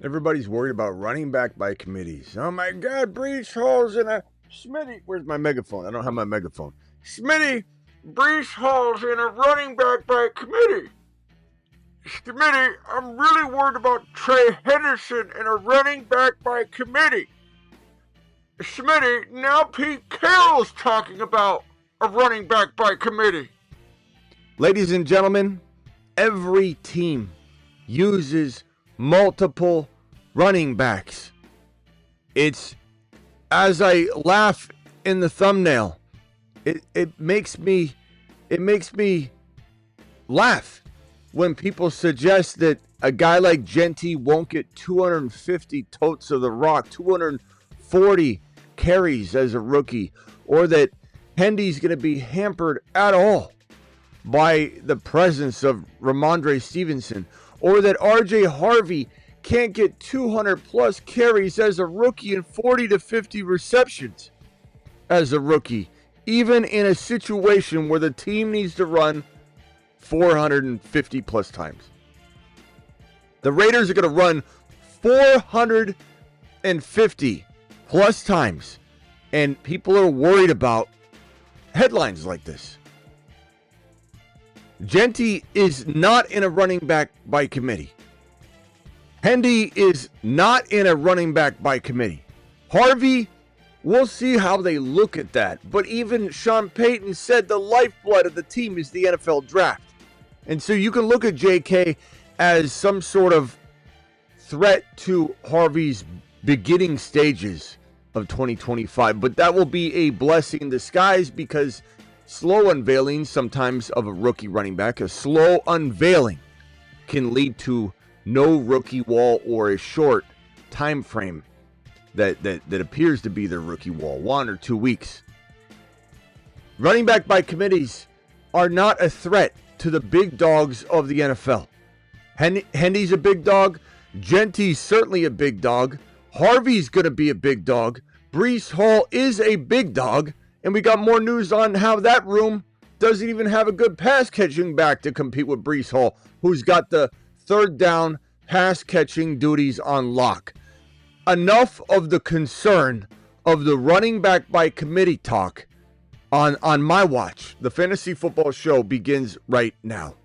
Everybody's worried about running back by committees. Oh my God, Breece Hall's in a... Smitty, where's my megaphone? I don't have my megaphone. Smitty, Breece Hall's in a running back by committee. Smitty, I'm really worried about Trey Henderson in a running back by committee. Smitty, now Pete Carroll's talking about a running back by committee. Ladies and gentlemen, every team uses multiple running backs. It's, as I laugh in the thumbnail, it makes me laugh when people suggest that a guy like Jeanty won't get 250 totes of the rock, 240 carries as a rookie, or that Hendy's going to be hampered at all by the presence of Ramondre Stevenson, or that RJ Harvey can't get 200 plus carries as a rookie and 40 to 50 receptions as a rookie, even in a situation where the team needs to run 450 plus times. The Raiders are going to run 450 plus times, and people are worried about headlines like this. Jeanty is not in a running back by committee. Hendy is not in a running back by committee. Harvey, we'll see how they look at that. But even Sean Payton said the lifeblood of the team is the NFL draft. And so you can look at JK as some sort of threat to Harvey's beginning stages of 2025. But that will be a blessing in disguise, because slow unveiling sometimes of a rookie running back, a slow unveiling can lead to no rookie wall or a short time frame that appears to be their rookie wall, 1 or 2 weeks. Running back by committees are not a threat to the big dogs of the NFL. Hendy's a big dog. Jeanty's certainly a big dog. Harvey's going to be a big dog. Breece Hall is a big dog. And we got more news on how that room doesn't even have a good pass catching back to compete with Breece Hall, who's got the third down pass catching duties on lock. Enough of the concern of the running back by committee talk on my watch. The Fantasy Football Show begins right now.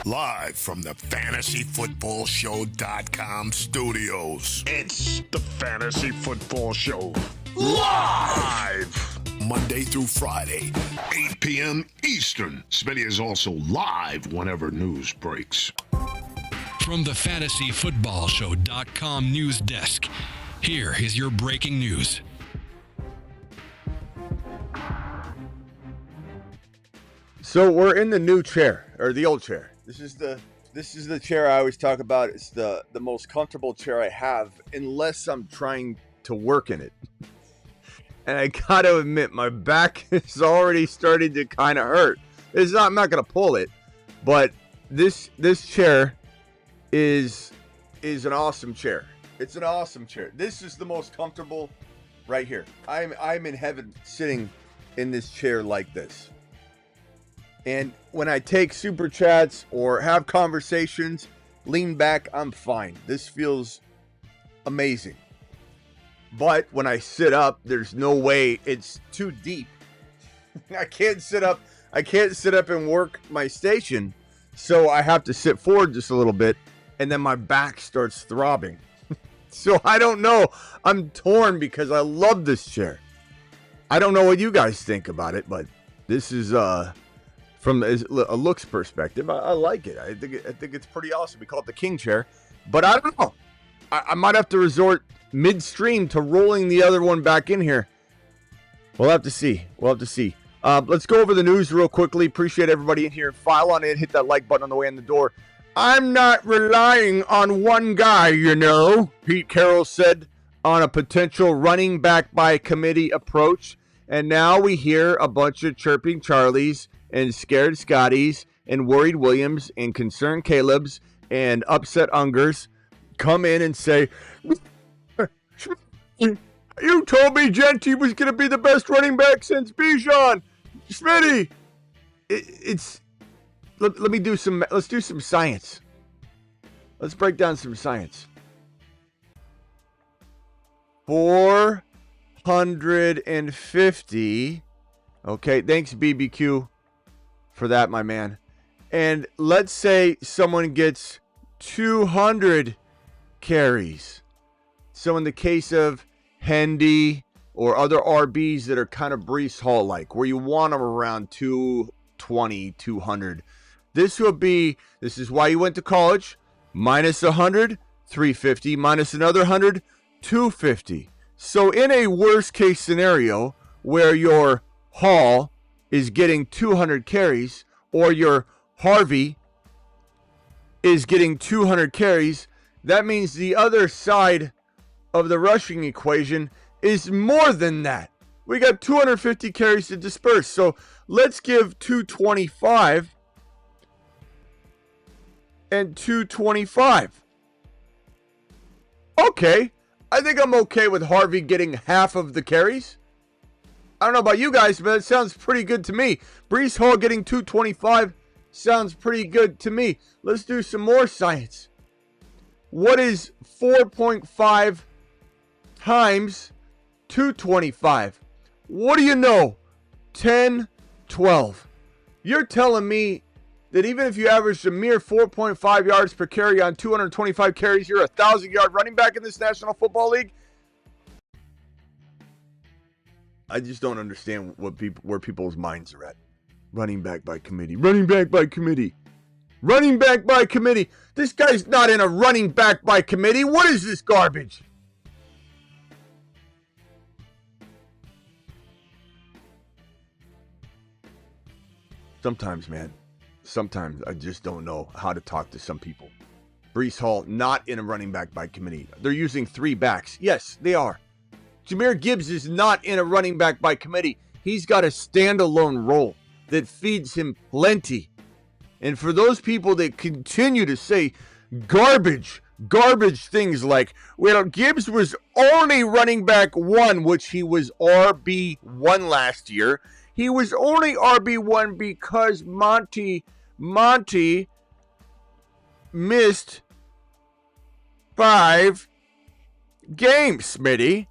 Live from the FantasyFootballShow.com studios. It's the Fantasy Football Show. Live! Monday through Friday, 8 p.m. Eastern. Smitty is also live whenever news breaks. From the FantasyFootballShow.com news desk, here is your breaking news. So we're in the new chair, or the old chair. This is the chair I always talk about. It's the most comfortable chair I have, unless I'm trying to work in it. And I gotta admit, my back is already starting to kind of hurt. I'm not gonna pull it, but this chair is an awesome chair. It's an awesome chair. This is the most comfortable right here. I'm in heaven sitting in this chair like this. And when I take super chats or have conversations, lean back, I'm fine. This feels amazing. But when I sit up, there's no way. It's too deep. I can't sit up and work my station. So I have to sit forward just a little bit, and then my back starts throbbing. So I don't know. I'm torn because I love this chair. I don't know what you guys think about it, but this is from a looks perspective, I like it. I think it's pretty awesome. We call it the king chair, but I don't know. I might have to resort midstream to rolling the other one back in here. We'll have to see. Let's go over the news real quickly. Appreciate everybody in here. File on in. Hit that like button on the way in the door. I'm not relying on one guy, Pete Carroll said on a potential running back by committee approach. And now we hear a bunch of chirping Charlies and scared Scotties and worried Williams and concerned Caleb's and upset Ungers come in and say, you told me Jeanty was going to be the best running back since Bijan. Smitty, let's do some science. Let's break down some science. 450. Okay, thanks BBQ for that, my man. And let's say someone gets 200 carries. So in the case of Hendy or other RBs that are kind of Breece Hall-like, where you want them around 220, 200, this is why you went to college, minus 100, 350, minus another 100, 250. So in a worst case scenario where your Hall is getting 200 carries or your Harvey is getting 200 carries, that means the other side of the rushing equation is more than that. We got 250 carries to disperse. So let's give 225 and 225. Okay. I think I'm okay with Harvey getting half of the carries. I don't know about you guys, but it sounds pretty good to me. Breece Hall getting 225 sounds pretty good to me. Let's do some more science. What is 4.5 times 225? What do you know? 10, 12. You're telling me that even if you averaged a mere 4.5 yards per carry on 225 carries, you're a 1,000-yard running back in this National Football League? I just don't understand where people's minds are at. Running back by committee. Running back by committee. Running back by committee. This guy's not in a running back by committee. What is this garbage? Sometimes, man. Sometimes I just don't know how to talk to some people. Breece Hall, not in a running back by committee. They're using 3 backs. Yes, they are. Jahmyr Gibbs is not in a running back by committee. He's got a standalone role that feeds him plenty. And for those people that continue to say garbage things like, well, Gibbs was only running back 1, which he was RB1 last year. He was only RB1 because Monty missed 5 games, Smitty.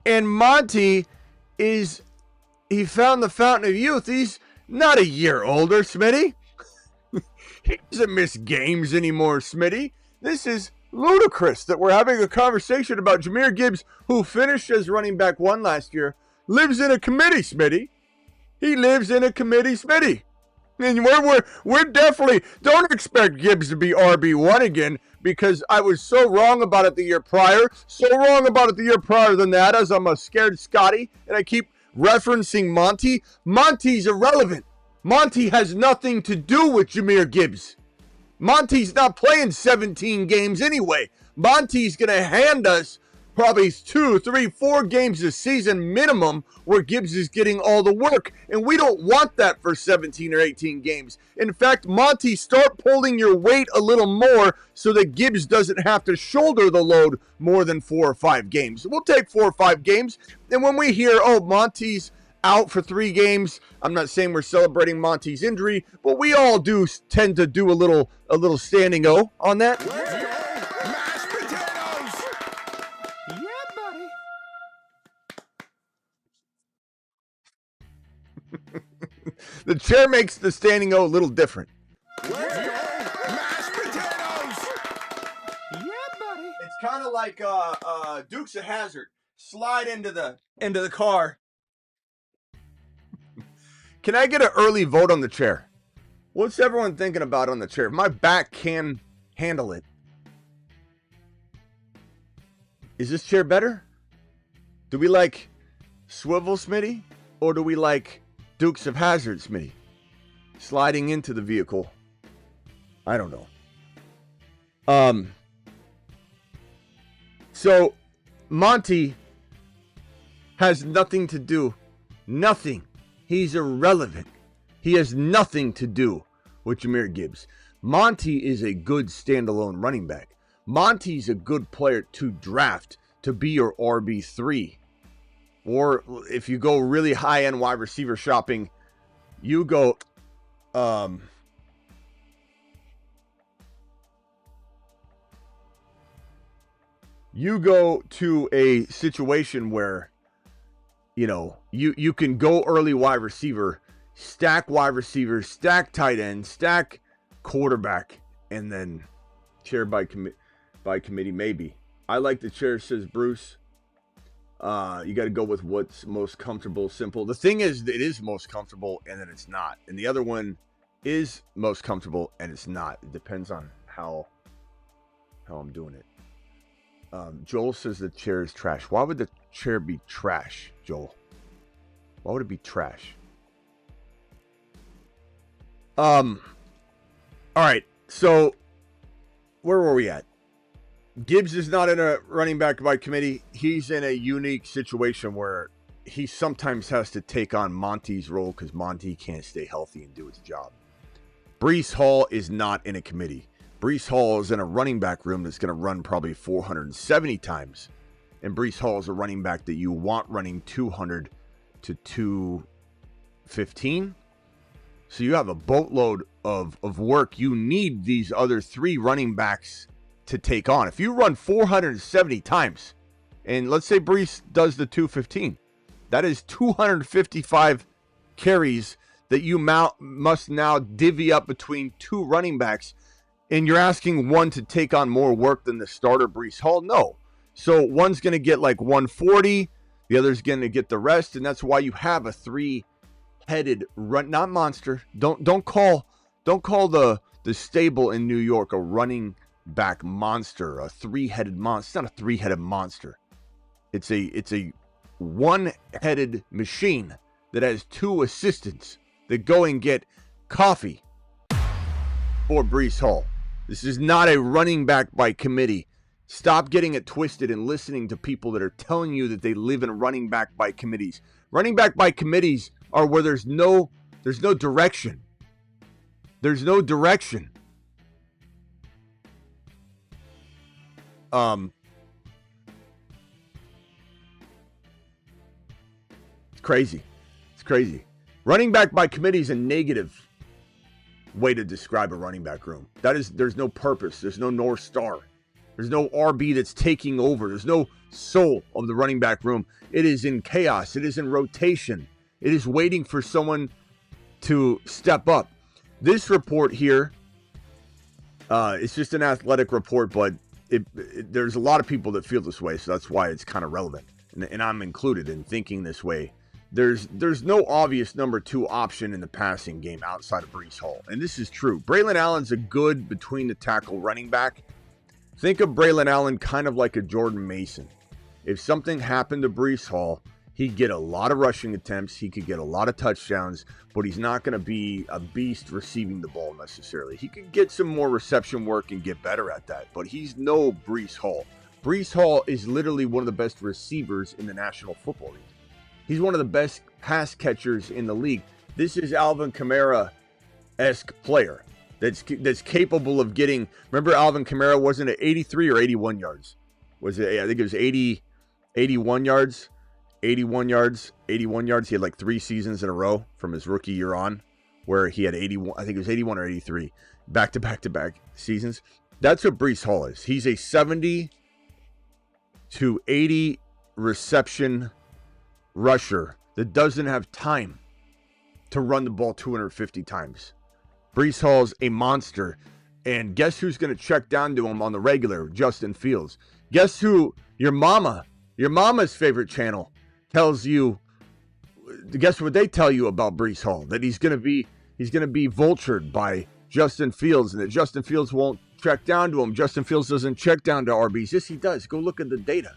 And Monty he found the fountain of youth. He's not a year older, Smitty. He doesn't miss games anymore, Smitty. This is ludicrous that we're having a conversation about Jahmyr Gibbs, who finished as running back 1 last year, lives in a committee, Smitty. He lives in a committee, Smitty. And we're definitely, don't expect Gibbs to be RB1 again, because I was so wrong about it the year prior, so wrong about it the year prior than that, as I'm a scared Scotty, and I keep referencing Monty. Monty's irrelevant. Monty has nothing to do with Jahmyr Gibbs. Monty's not playing 17 games anyway. Monty's going to hand us probably 2, 3, 4 games a season minimum where Gibbs is getting all the work. And we don't want that for 17 or 18 games. In fact, Monty, start pulling your weight a little more so that Gibbs doesn't have to shoulder the load more than 4 or 5 games. We'll take 4 or 5 games. And when we hear, oh, Monty's out for 3 games, I'm not saying we're celebrating Monty's injury, but we all do tend to do a little standing O on that. The chair makes the standing O a little different. Mashed potatoes. Yeah, buddy. It's kind of like Dukes of Hazzard. Slide into the car. Can I get an early vote on the chair? What's everyone thinking about on the chair? My back can handle it. Is this chair better? Do we like swivel, Smitty? Or do we like Dukes of Hazzard, Smitty? Sliding into the vehicle. I don't know. So Monty has nothing to do. Nothing. He's irrelevant. He has nothing to do with Jahmyr Gibbs. Monty is a good standalone running back. Monty's a good player to draft to be your RB3. Or if you go really high-end wide receiver shopping, you go You go to a situation where, you can go early wide receiver, stack wide receivers, stack tight end, stack quarterback, and then chair by committee maybe. I like the chair, says Bruce. You got to go with what's most comfortable, simple. The thing is, it is most comfortable, and then it's not. And the other one is most comfortable, and it's not. It depends on how I'm doing it. Joel says the chair is trash. Why would the chair be trash, Joel? Why would it be trash? All right. So where were we at? Gibbs is not in a running back by committee. He's in a unique situation where he sometimes has to take on Monty's role because Monty can't stay healthy and do his job. Breece Hall is not in a committee. Breece Hall is in a running back room that's going to run probably 470 times. And Breece Hall is a running back that you want running 200 to 215. So you have a boatload of work. You need these other three running backs to take on. If you run 470 times, and let's say Breece does the 215, that is 255 carries that you must now divvy up between two running backs, and you're asking one to take on more work than the starter Breece Hall? No. So one's going to get like 140, the other's going to get the rest, and that's why you have a three-headed run, not monster. Don't call the stable in New York a running back monster, a three-headed monster. It's not a three-headed monster. It's a one-headed machine that has two assistants that go and get coffee for Breece Hall. This is not a running back by committee. Stop getting it twisted and listening to people that are telling you that they live in running back by committees. Running back by committees are where there's no direction. There's no direction. It's crazy. It's crazy. Running back by committee is a negative way to describe a running back room. There's no purpose. There's no North Star. There's no RB that's taking over. There's no soul of the running back room. It is in chaos. It is in rotation. It is waiting for someone to step up. This report here, it's just an athletic report, but there's a lot of people that feel this way, so that's why it's kind of relevant. And I'm included in thinking this way. There's no obvious number two option in the passing game outside of Breece Hall. And this is true. Braylon Allen's a good between the tackle running back. Think of Braylon Allen kind of like a Jordan Mason. If something happened to Breece Hall, he'd get a lot of rushing attempts. He could get a lot of touchdowns, but he's not going to be a beast receiving the ball necessarily. He could get some more reception work and get better at that, but he's no Breece Hall. Breece Hall is literally one of the best receivers in the National Football League. He's one of the best pass catchers in the league. This is Alvin Kamara-esque player that's capable of getting. Remember, Alvin Kamara wasn't at 83 or 81 yards. Was it? I think it was 81 yards. 81 yards. He had like 3 seasons in a row from his rookie year on, where he had 81. I think it was 81 or 83, back to back seasons. That's what Breece Hall is. He's a 70 to 80 reception rusher that doesn't have time to run the ball 250 times. Breece Hall's a monster, and guess who's going to check down to him on the regular? Justin Fields. Guess who your mama's favorite channel tells you? Guess what they tell you about Breece Hall? That he's going to be vultured by Justin Fields, and that Justin Fields won't check down to him. Justin Fields doesn't check down to RBs. Yes, he does. Go look at the data.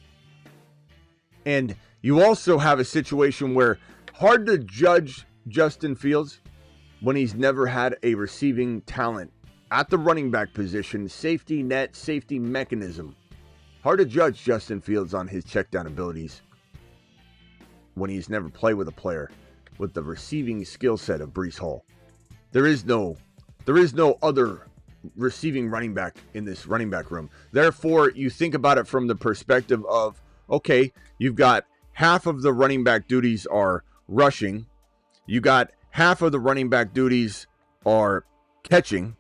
And you also have a situation where hard to judge Justin Fields when he's never had a receiving talent at the running back position, safety net, safety mechanism. Hard to judge Justin Fields on his check down abilities when he's never played with a player with the receiving skill set of Breece Hall. There is no other receiving running back in this running back room. Therefore, you think about it from the perspective of, okay, you've got half of the running back duties are rushing. You got half of the running back duties are catching.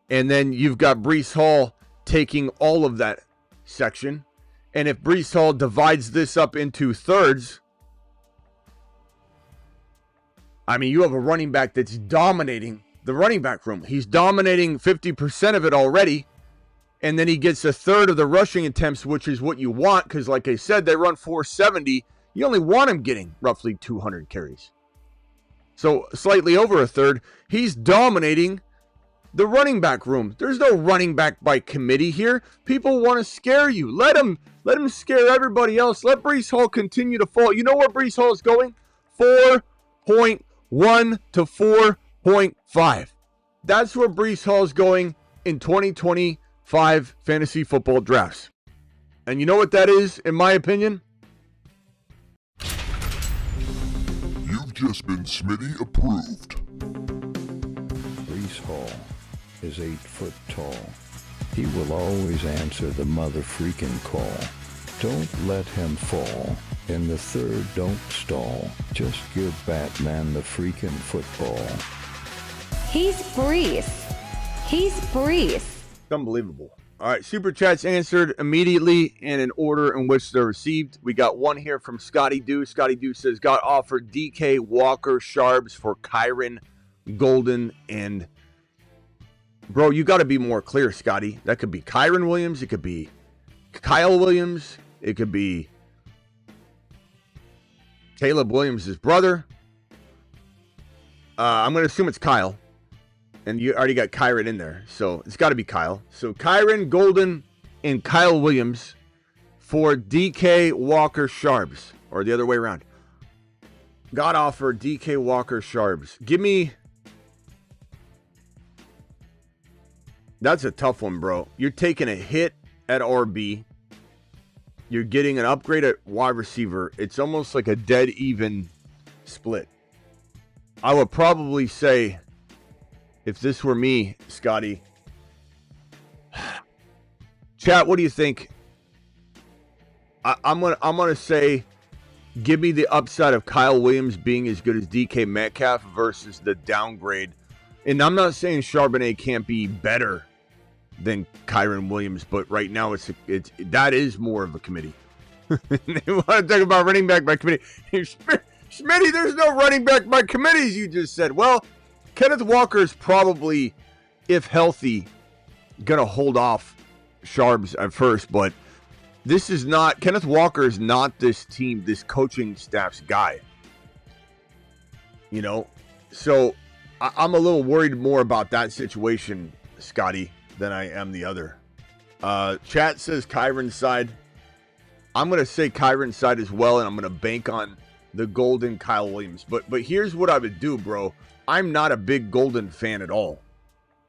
And then you've got Breece Hall taking all of that section. And if Breece Hall divides this up into thirds, I mean, you have a running back that's dominating the running back room. He's dominating 50% of it already. And then he gets a third of the rushing attempts, which is what you want. Because like I said, they run 470. You only want him getting roughly 200 carries. So slightly over a third. He's dominating the running back room. There's no running back by committee here. People want to scare you. Let him scare everybody else. Let Breece Hall continue to fall. You know where Breece Hall is going? 4.1 to 4.5. That's where Breece Hall is going in 2025 fantasy football drafts. And you know what that is, in my opinion? You've just been Smitty approved. Breece Hall is 8 foot tall. He will always answer the mother freaking call. Don't let him fall. In the third, don't stall. Just give Batman the freaking football. He's Breece. He's Breece. Unbelievable. All right, Super Chats answered immediately and in order in which they're received. We got one here from ScottyD. ScottyD says, got offered DK, Walker, Sharps for Kyron, Golden, and... Bro, you got to be more clear, Scotty. That could be Kyron Williams. It could be Kyle Williams. It could be Caleb Williams' brother. I'm going to assume it's Kyle. And you already got Kyron in there. So it's got to be Kyle. So Kyron, Golden, and Kyle Williams for DK, Walker, Sharps. Or the other way around. Got offered DK, Walker, Sharps. Give me... That's a tough one, bro. You're taking a hit at RB. You're getting an upgrade at wide receiver. It's almost like a dead even split. I would probably say, if this were me, Scotty. Chat, what do you think? I'm gonna say, give me the upside of Kyle Williams being as good as DK Metcalf versus the downgrade. And I'm not saying Charbonnet can't be better than Kyron Williams, but right now it's that is more of a committee. They want to talk about running back by committee. Smitty, there's no running back by committees, you just said. Well, Kenneth Walker is probably, if healthy, going to hold off Sharps at first, but this is not, Kenneth Walker is not this team, this coaching staff's guy. You know, so I'm a little worried more about that situation, Scotty, than I am the other. Chat says Kyron's side. I'm going to say Kyron's side as well, and I'm going to bank on the Golden Kyle Williams. But here's what I would do, bro. I'm not a big Golden fan at all.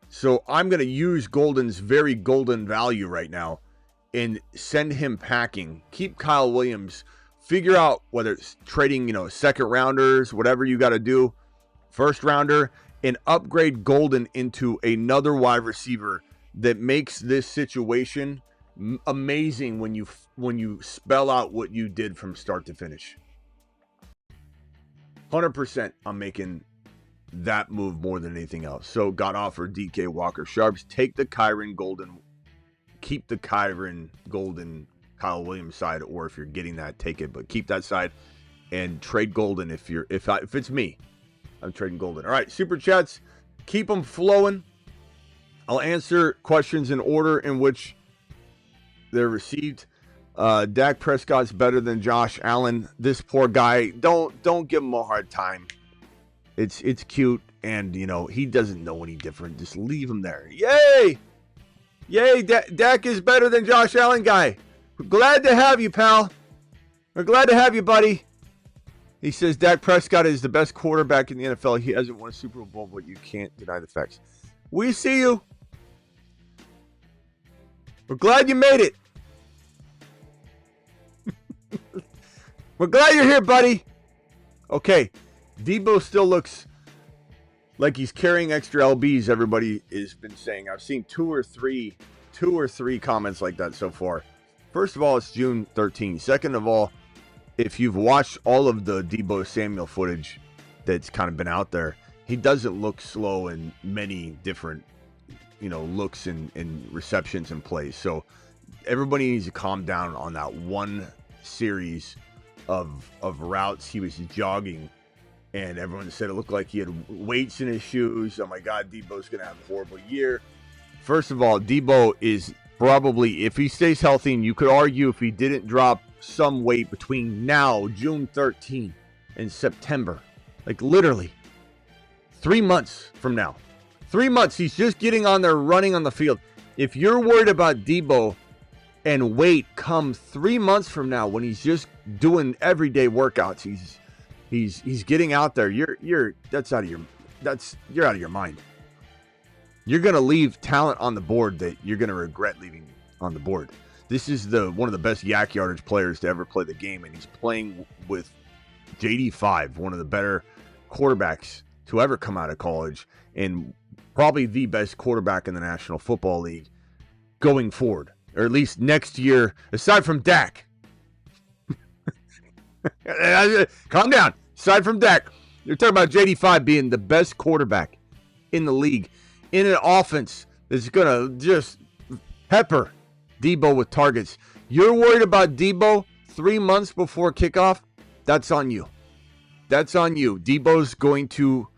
So I'm going to use Golden's very golden value right now and send him packing. Keep Kyle Williams. Figure out whether it's trading, second rounders, whatever you got to do, first rounder, and upgrade Golden into another wide receiver that makes this situation amazing when you spell out what you did from start to finish. 100% I'm making that move more than anything else. So got offered DK, Walker, Sharps. Take the Kyron Golden. Keep the Kyron Golden Kyle Williams side, or if you're getting that, take it, but keep that side and trade Golden if it's me. I'm trading Golden. All right, Super Chats, keep them flowing. I'll answer questions in order in which they're received. Dak Prescott's better than Josh Allen. This poor guy, don't give him a hard time. It's cute, and he doesn't know any different. Just leave him there. Yay! Dak is better than Josh Allen, guy. We're glad to have you, pal. We're glad to have you, buddy. He says Dak Prescott is the best quarterback in the NFL. He hasn't won a Super Bowl, but you can't deny the facts. We see you. We're glad you made it. We're glad you're here, buddy. Okay. Deebo still looks like he's carrying extra LBs, everybody has been saying. I've seen two or three comments like that so far. First of all, it's June 13th. Second of all, if you've watched all of the Deebo Samuel footage that's kind of been out there, he doesn't look slow in many different, looks and receptions and plays. So everybody needs to calm down on that one series of routes he was jogging, and everyone said it looked like he had weights in his shoes. Oh my God, Deebo's going to have a horrible year. First of all, Deebo is probably, if he stays healthy, and you could argue if he didn't drop some weight between now, June 13, and September, like literally 3 months from now. 3 months, he's just getting on there running on the field. If you're worried about Deebo and weight come 3 months from now when he's just doing everyday workouts, he's getting out there, you're out of your mind. You're going to leave talent on the board that you're going to regret leaving on the board. This is one of the best yak yardage players to ever play the game, and he's playing with JD5, one of the better quarterbacks to ever come out of college, and probably the best quarterback in the National Football League going forward, or at least next year, aside from Dak. Calm down. Aside from Dak, you're talking about JD5 being the best quarterback in the league in an offense that's going to just pepper Deebo with targets. You're worried about Deebo 3 months before kickoff? That's on you. That's on you. Deebo's going to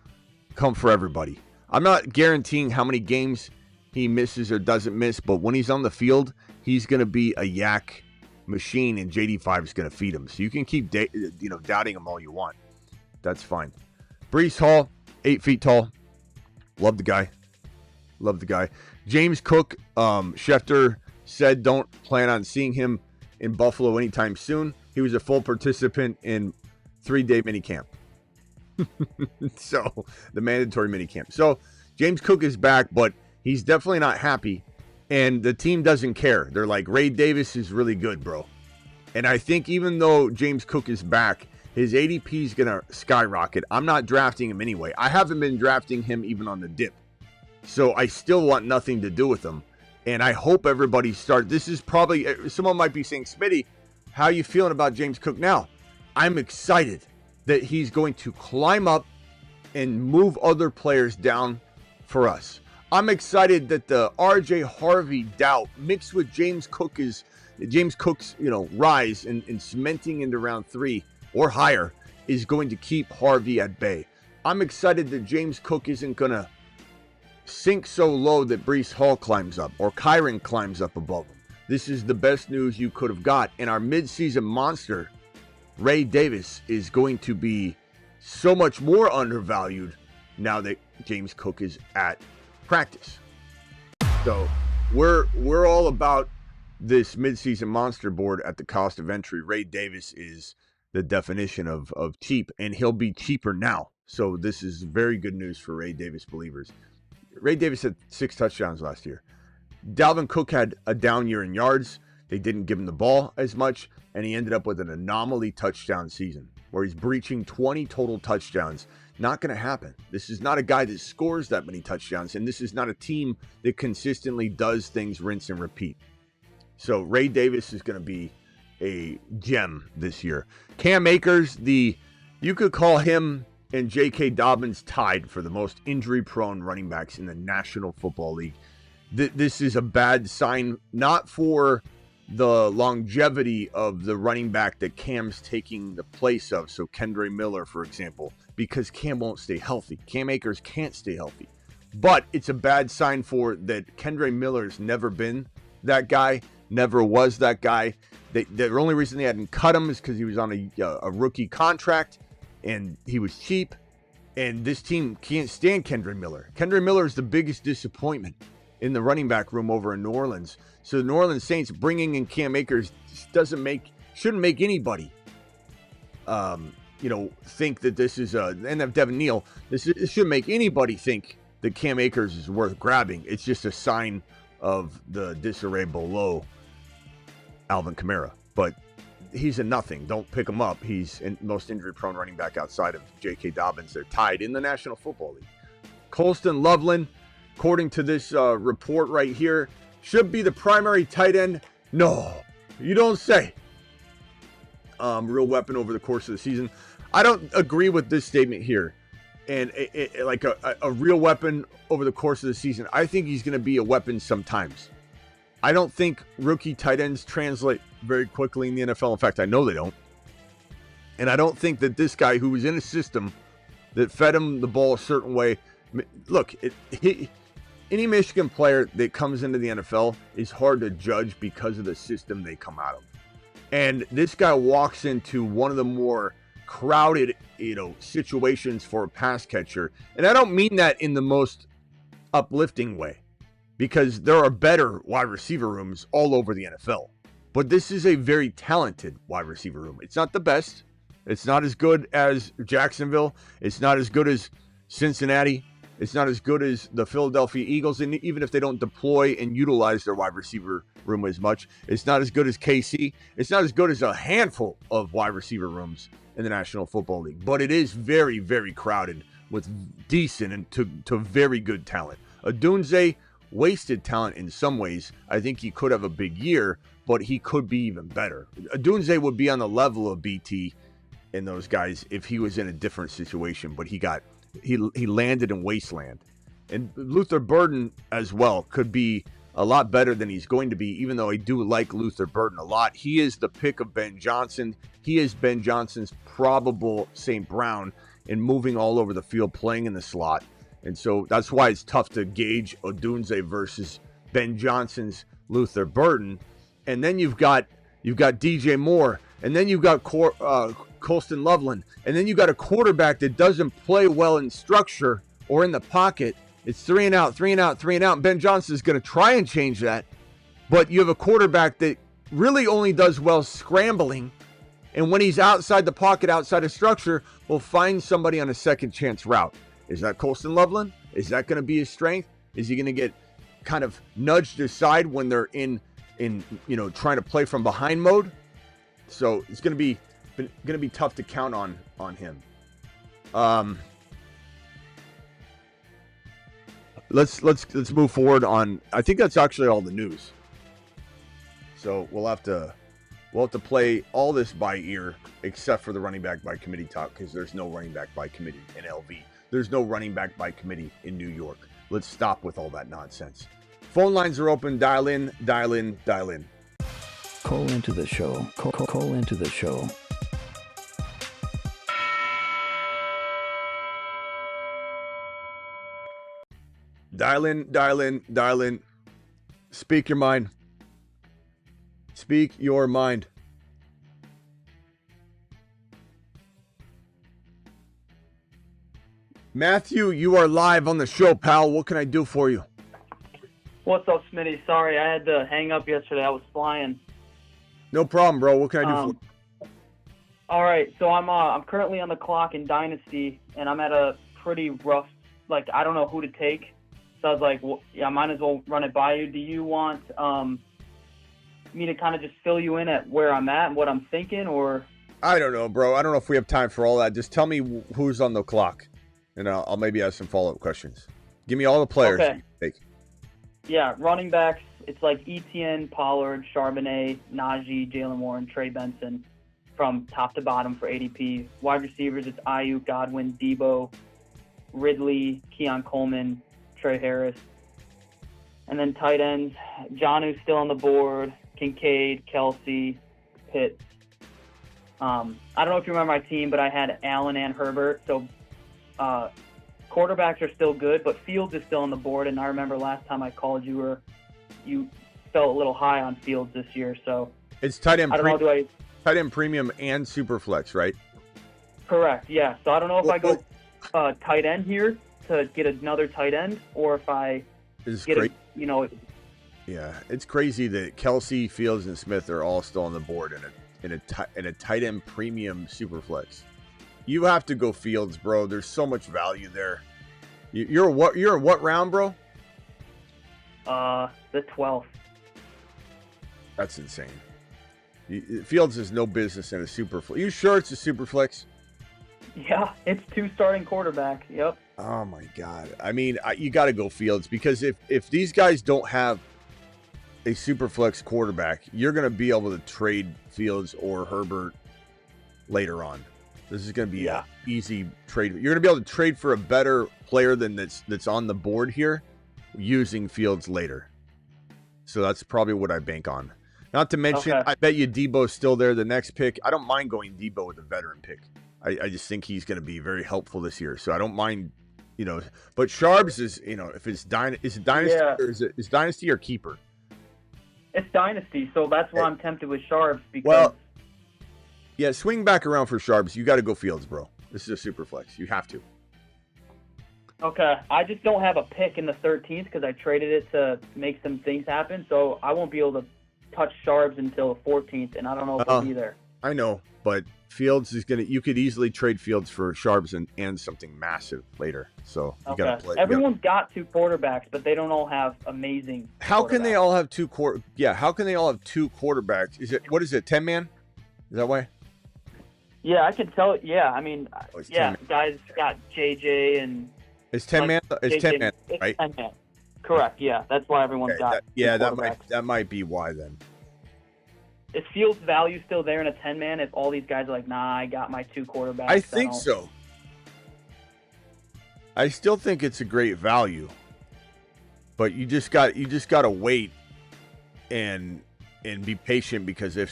come for everybody. I'm not guaranteeing how many games he misses or doesn't miss, but when he's on the field, he's going to be a yak machine, and JD5 is going to feed him. So you can keep doubting him all you want. That's fine. Breece Hall, 8 feet tall. Love the guy. James Cook, Schefter said don't plan on seeing him in Buffalo anytime soon. He was a full participant in 3-day minicamp. So, the mandatory minicamp. So, James Cook is back, but he's definitely not happy. And the team doesn't care. They're like, Ray Davis is really good, bro. And I think even though James Cook is back, his ADP is going to skyrocket. I'm not drafting him anyway. I haven't been drafting him even on the dip. So I still want nothing to do with him. And I hope everybody this is probably, someone might be saying, Smitty, how are you feeling about James Cook now? I'm excited that he's going to climb up and move other players down for us. I'm excited that the RJ Harvey doubt mixed with James Cook's rise and cementing into round 3 or higher is going to keep Harvey at bay. I'm excited that James Cook isn't going to sink so low that Breece Hall climbs up or Kyron climbs up above him. This is the best news you could have got. And our midseason monster, Ray Davis, is going to be so much more undervalued now that James Cook is at practice. So we're all about this midseason monster board at the cost of entry. Ray Davis is the definition of cheap, and he'll be cheaper now. So this is very good news for Ray Davis believers. Ray Davis had 6 touchdowns last year. Dalvin Cook had a down year in yards. They didn't give him the ball as much, and he ended up with an anomaly touchdown season where he's breaching 20 total touchdowns. Not going to happen. This is not a guy that scores that many touchdowns, and this is not a team that consistently does things rinse and repeat. So Ray Davis is going to be a gem this year. Cam Akers, you could call him and J.K. Dobbins tied for the most injury-prone running backs in the National Football League. This is a bad sign, not for the longevity of the running back that Cam's taking the place of. So Kendre Miller, for example, because Cam won't stay healthy. Cam Akers can't stay healthy. But it's a bad sign for that Kendre Miller's never been that guy, never was that guy. The only reason they hadn't cut him is because he was on a rookie contract and he was cheap. And this team can't stand Kendre Miller. Kendre Miller is the biggest disappointment in the running back room over in New Orleans. So the New Orleans Saints bringing in Cam Akers shouldn't make anybody, think that this is and of Devin Neal. This shouldn't make anybody think that Cam Akers is worth grabbing. It's just a sign of the disarray below Alvin Kamara. But he's a nothing. Don't pick him up. He's the most injury-prone running back outside of J.K. Dobbins. They're tied in the National Football League. Colston Loveland, according to this report right here, should be the primary tight end. No, you don't say. Real weapon over the course of the season. I don't agree with this statement here. And like a real weapon over the course of the season. I think he's going to be a weapon sometimes. I don't think rookie tight ends translate very quickly in the NFL. In fact, I know they don't. And I don't think that this guy who was in a system that fed him the ball a certain way. Look, any Michigan player that comes into the NFL is hard to judge because of the system they come out of. And this guy walks into one of the more crowded, situations for a pass catcher. And I don't mean that in the most uplifting way, because there are better wide receiver rooms all over the NFL. But this is a very talented wide receiver room. It's not the best. It's not as good as Jacksonville. It's not as good as Cincinnati. It's not as good as the Philadelphia Eagles. And even if they don't deploy and utilize their wide receiver room as much, it's not as good as KC. It's not as good as a handful of wide receiver rooms in the National Football League. But it is very, very crowded with decent and to very good talent. Odunze wasted talent in some ways. I think he could have a big year, but he could be even better. Odunze would be on the level of BT and those guys if he was in a different situation, but he landed in wasteland. And Luther Burden as well could be a lot better than he's going to be, even though I do like Luther Burden a lot. He is the pick of Ben Johnson. He is Ben Johnson's probable St. Brown in moving all over the field, playing in the slot. And so that's why it's tough to gauge Odunze versus Ben Johnson's Luther Burden. And then you've got DJ Moore, and then you've got Colston Loveland, and then you got a quarterback that doesn't play well in structure or in the pocket. It's 3 and out, 3 and out, 3 and out. And Ben Johnson is going to try and change that, but you have a quarterback that really only does well scrambling, and when he's outside the pocket, outside of structure, will find somebody on a second chance route. Is that Colston Loveland? Is that going to be his strength? Is he going to get kind of nudged aside when they're in trying to play from behind mode? So it's going to be tough to count on him. Let's move forward on. I think that's actually all the news. So we'll have to play all this by ear, except for the running back by committee talk, because there's no running back by committee in LV. There's no running back by committee in New York. Let's stop with all that nonsense. Phone lines are open. Dial in, dial in, dial in. Call into the show. Call into the show. Dial in, dial in, dial in. Speak your mind. Speak your mind. Matthew, you are live on the show, pal. What can I do for you? What's up, Smitty? Sorry, I had to hang up yesterday. I was flying. No problem, bro. What can I do for you? All right, so I'm currently on the clock in Dynasty, and I'm at a pretty rough, I don't know who to take. So I was like, well, yeah, I might as well run it by you. Do you want me to kind of just fill you in at where I'm at and what I'm thinking, or? I don't know, bro. I don't know if we have time for all that. Just tell me who's on the clock, and I'll maybe ask some follow-up questions. Give me all the players you take. Yeah, running backs, it's like Etienne, Pollard, Charbonnet, Najee, Jalen Warren, Trey Benson from top to bottom for ADP. Wide receivers, it's Ayuk, Godwin, Deebo, Ridley, Keon Coleman, Trey Harris. And then tight ends, Jonu's still on the board, Kincaid, Kelsey, Pitts. I don't know if you remember my team, but I had Allen and Herbert. So quarterbacks are still good, but Fields is still on the board. And I remember last time I called you felt a little high on Fields this year. So it's tight end premium and Superflex, right? Correct. Yeah. So I don't know if I go tight end here to get another tight end, or if I get Yeah, it's crazy that Kelsey, Fields, and Smith are all still on the board in a tight end premium Superflex. You have to go Fields, bro. There's so much value there. You're in what round, bro? The 12th. That's insane. Fields has no business in a Superflex. You sure it's a Superflex? Yeah, it's 2 starting quarterbacks. Yep. Oh my God. I mean, you got to go Fields, because if these guys don't have a Superflex quarterback, you're going to be able to trade Fields or Herbert later on. This is going to be an easy trade. You're going to be able to trade for a better player than that's on the board here using Fields later. So that's probably what I bank on. Not to mention, Okay. I bet you Deebo's still there the next pick. I don't mind going Deebo with a veteran pick. I just think he's going to be very helpful this year. So I don't mind, but Sharps is, if it's is it Dynasty or is Dynasty or Keeper? It's Dynasty, so that's why I'm tempted with Sharps because. Well, yeah, swing back around for Sharps. You got to go Fields, bro. This is a super flex. You have to. Okay, I just don't have a pick in the 13th because I traded it to make some things happen, so I won't be able to touch Sharps until the 14th, and I don't know if he'll be there. I know, but Fields is gonna. You could easily trade Fields for Sharps and something massive later. So you Okay. gotta play. Everyone's got 2 quarterbacks, but they don't all have amazing. How can they all have 2 How can they all have 2 quarterbacks? What is it? 10-man? Is that why? Yeah, I can tell. Yeah, I mean, it's yeah, 10-man. guys got JJ and. It's 10-man. It's 10-man, right? 10-man. Correct. Yeah, that's why everyone's got. That might be why then. Is Fields' value still there in a 10-man if all these guys are like, nah, I got my 2 quarterbacks? I think so. I still think it's a great value, but you just got to wait and be patient because if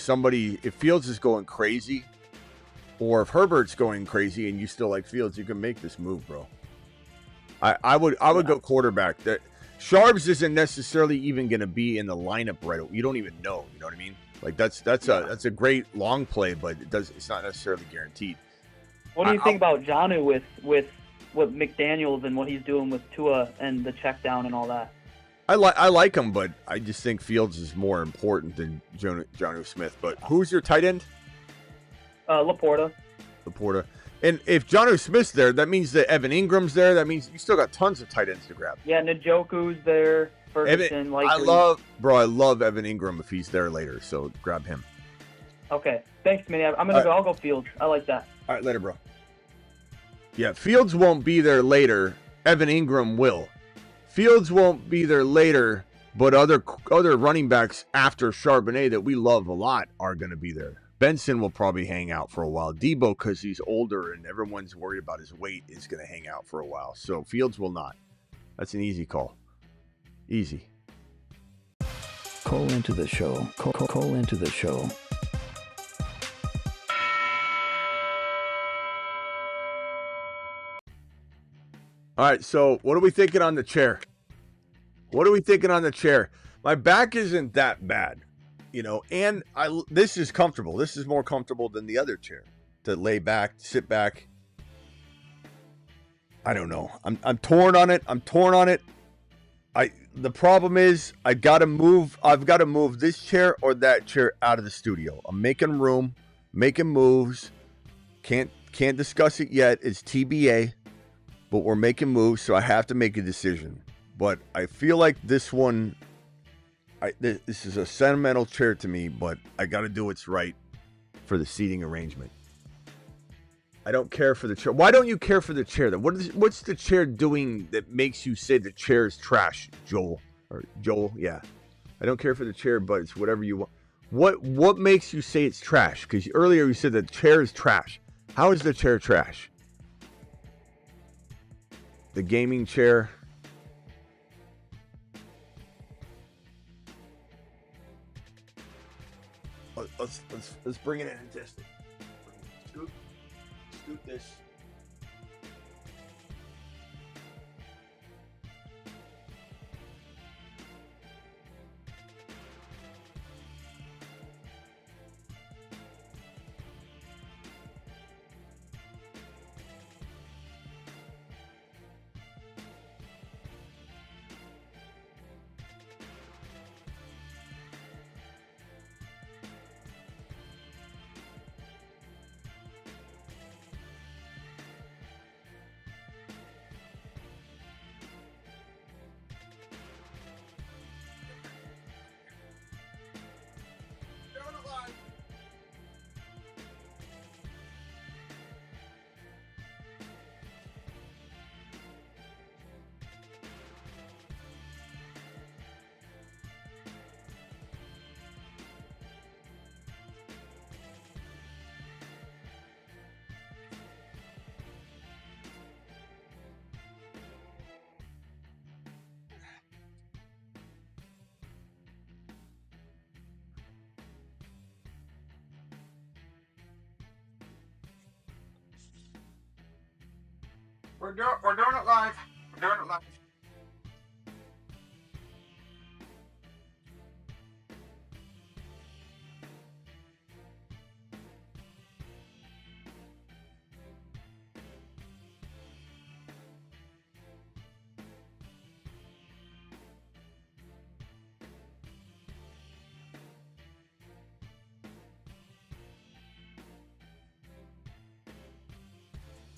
Fields is going crazy, or if Herbert's going crazy and you still like Fields, you can make this move, bro. I would go quarterback. That Sharps isn't necessarily even going to be in the lineup right away. You don't even know. You know what I mean? Like that's a great long play, but it's not necessarily guaranteed. What do you think about Jonnu with what McDaniels and what he's doing with Tua and the check down and all that? I like him, but I just think Fields is more important than Jonnu Smith. But who's your tight end? Laporta. And if Jonnu Smith's there, that means that Evan Ingram's there. That means you still got tons of tight ends to grab. Yeah, Njoku's there. Ferguson, I love Evan Ingram if he's there later. So grab him. Okay, thanks, Smitty. I'll go Fields. I like that. All right, later, bro. Yeah, Fields won't be there later. Evan Ingram will. Fields won't be there later, but other running backs after Charbonnet that we love a lot are going to be there. Benson will probably hang out for a while. Deebo, because he's older and everyone's worried about his weight, is going to hang out for a while. So Fields will not. That's an easy call. Easy. Call into the show. Call into the show. All right, so what are we thinking on the chair? My back isn't that bad, and this is comfortable. This is more comfortable than the other chair to lay back, sit back. I don't know. I'm torn on it. The problem is I've got to move this chair or that chair out of the studio. I'm making room, making moves. Can't discuss it yet. It's TBA. But we're making moves, so I have to make a decision. But I feel like this one, this is a sentimental chair to me, but I got to do what's right for the seating arrangement. I don't care for the chair. Why don't you care for the chair, then? What's the chair doing that makes you say the chair is trash, Joel? Yeah. I don't care for the chair, but it's whatever you want. What makes you say it's trash? Because earlier you said the chair is trash. How is the chair trash? The gaming chair. Let's bring it in and test it. Scoot this. We're doing it live. We're doing it live.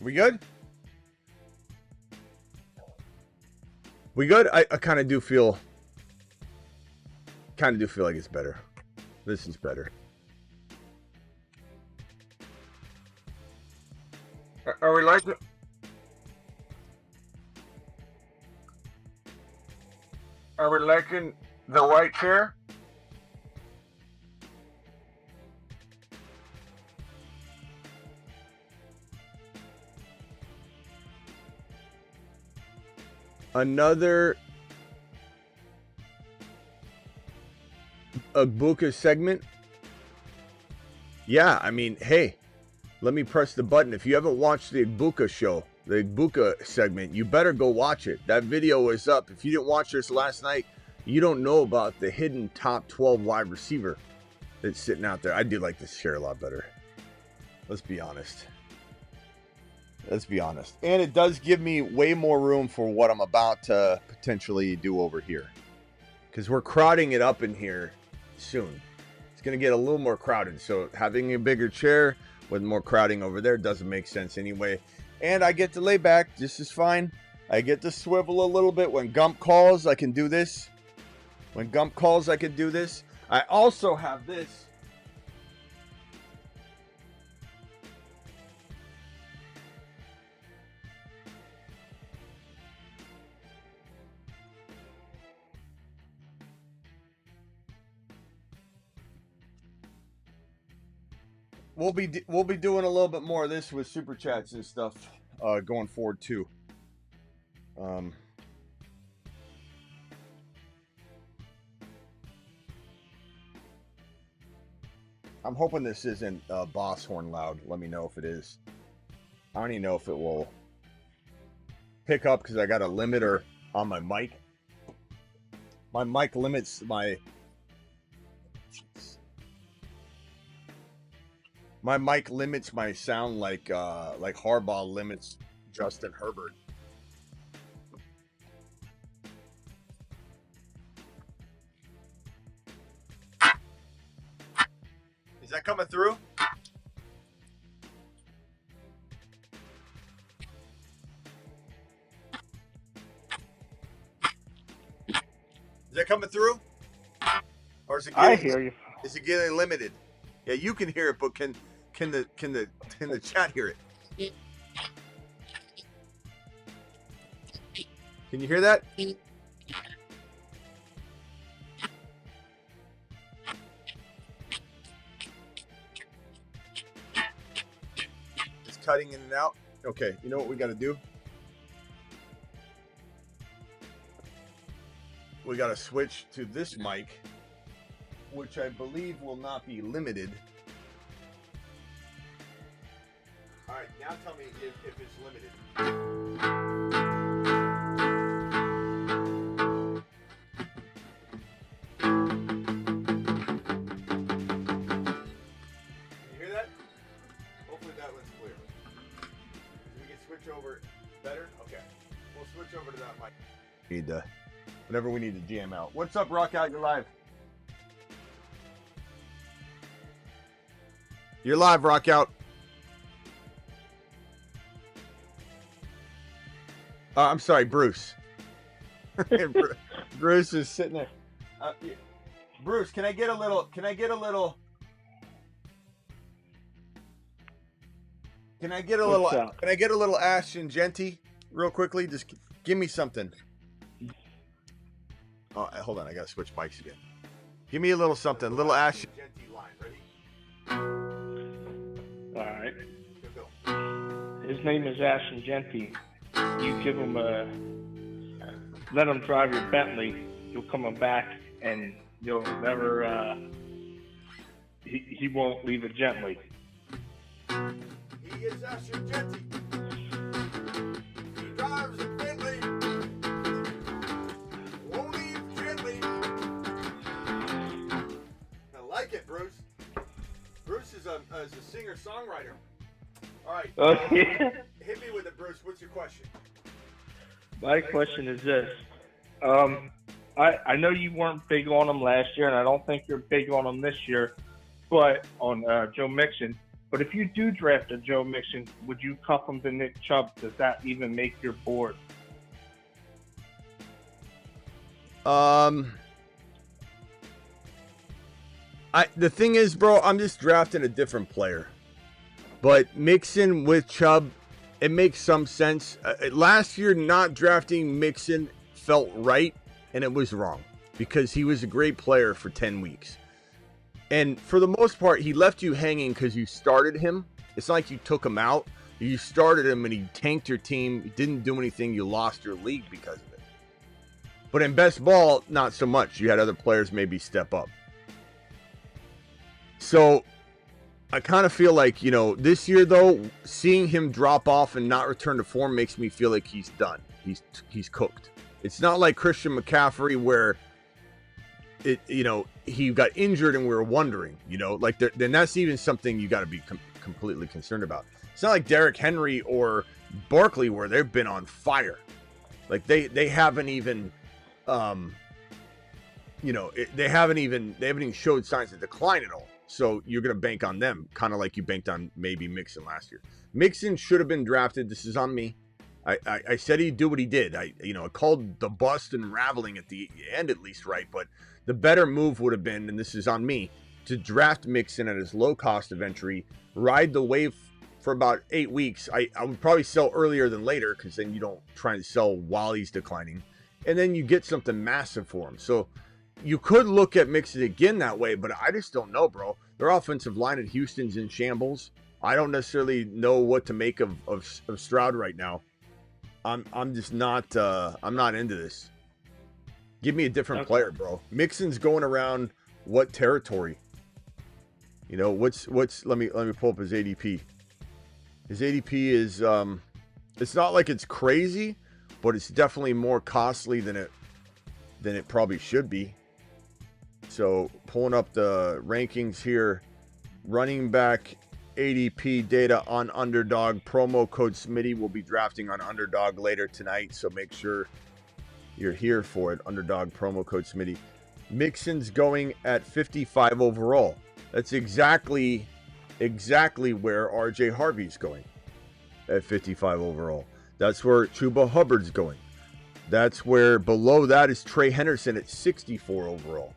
We good? We good? I kind of do feel like it's better. This is better. Are we liking? Are we liking the white chair? Another Agbuka segment. Yeah, I mean, hey, let me press the button. If you haven't watched the Agbuka show, the Agbuka segment, you better go watch it. That video is up. If you didn't watch this last night, you don't know about the hidden top 12 wide receiver that's sitting out there. I do like this chair a lot better. Let's be honest. Let's be honest. And it does give me way more room for what I'm about to potentially do over here. Because we're crowding it up in here soon. It's going to get a little more crowded. So having a bigger chair with more crowding over there doesn't make sense anyway. And I get to lay back. This is fine. I get to swivel a little bit. When Gump calls, I can do this. When Gump calls, I can do this. I also have this. We'll be doing a little bit more of this with super chats and stuff going forward too. I'm hoping this isn't boss horn loud. Let me know if it is. I don't even know if it will pick up because I got a limiter on my mic. My mic limits my mic limits my sound like Harbaugh limits Justin Herbert. Is that coming through? Is that coming through? Or is it getting, I hear you. Is it getting limited? Yeah, you can hear it, but can the chat hear it? Can you hear that? It's cutting in and out. Okay, you know what we got to do? We got to switch to this mic, which I believe will not be limited. All right, now tell me if it's limited. Can you hear that? Hopefully that one's clear. We can switch over. Better? Okay. We'll switch over to that mic. Need to, whenever we need to jam out. What's up, Rock Out? You're live. You're live, Rock Out. I'm sorry, Bruce. Bruce is sitting there. Yeah. Bruce, can I get a little Ashton Jeanty real quickly? Just give me something. Oh, hold on, I gotta switch mics again. Give me a little something, a little Ashton Jeanty line. Ready? All right. Go. His name is Ashton Jeanty. You give him let him drive your Bentley. You'll come back and you'll never. He won't leave it gently. He is Ashton Jeanty. like it, Bruce. Bruce is a singer-songwriter. All right. Okay. Hit me with it, Bruce. What's your question? My question is this. I know you weren't big on him last year, and I don't think you're big on him this year, but on Joe Mixon. But if you do draft a Joe Mixon, would you cuff him to Nick Chubb? Does that even make your board? The thing is, bro, I'm just drafting a different player. But Mixon with Chubb, it makes some sense. Last year, not drafting Mixon felt right, and it was wrong because he was a great player for 10 weeks. And for the most part, he left you hanging because you started him. It's not like you took him out. You started him, and he tanked your team. He didn't do anything. You lost your league because of it. But in best ball, not so much. You had other players maybe step up. So I kind of feel like, this year, though, seeing him drop off and not return to form makes me feel like he's done. He's cooked. It's not like Christian McCaffrey where he got injured and we were wondering, then that's even something you got to be completely concerned about. It's not like Derrick Henry or Barkley where they've been on fire. Like they haven't even, they haven't even showed signs of decline at all. So you're going to bank on them, kind of like you banked on maybe Mixon last year. Mixon should have been drafted. This is on me. I said he'd do what he did. I called the bust and raveling at the end at least right, but the better move would have been, and this is on me, to draft Mixon at his low cost of entry, ride the wave for about 8 weeks. I would probably sell earlier than later because then you don't try and sell while he's declining, and then you get something massive for him. So you could look at Mixon again that way, but I just don't know, bro. Their offensive line at Houston's in shambles. I don't necessarily know what to make of Stroud right now. I'm just not I'm not into this. Give me a different player, bro. Mixon's going around what territory? What's let me pull up his ADP. His ADP is it's not like it's crazy, but it's definitely more costly than it probably should be. So pulling up the rankings here, running back ADP data on Underdog. Promo code Smitty will be drafting on Underdog later tonight, so make sure you're here for it. Underdog promo code Smitty. Mixon's going at 55 overall. That's exactly where RJ Harvey's going at 55 overall. That's where Chuba Hubbard's going. That's where below that is Trey Henderson at 64 overall.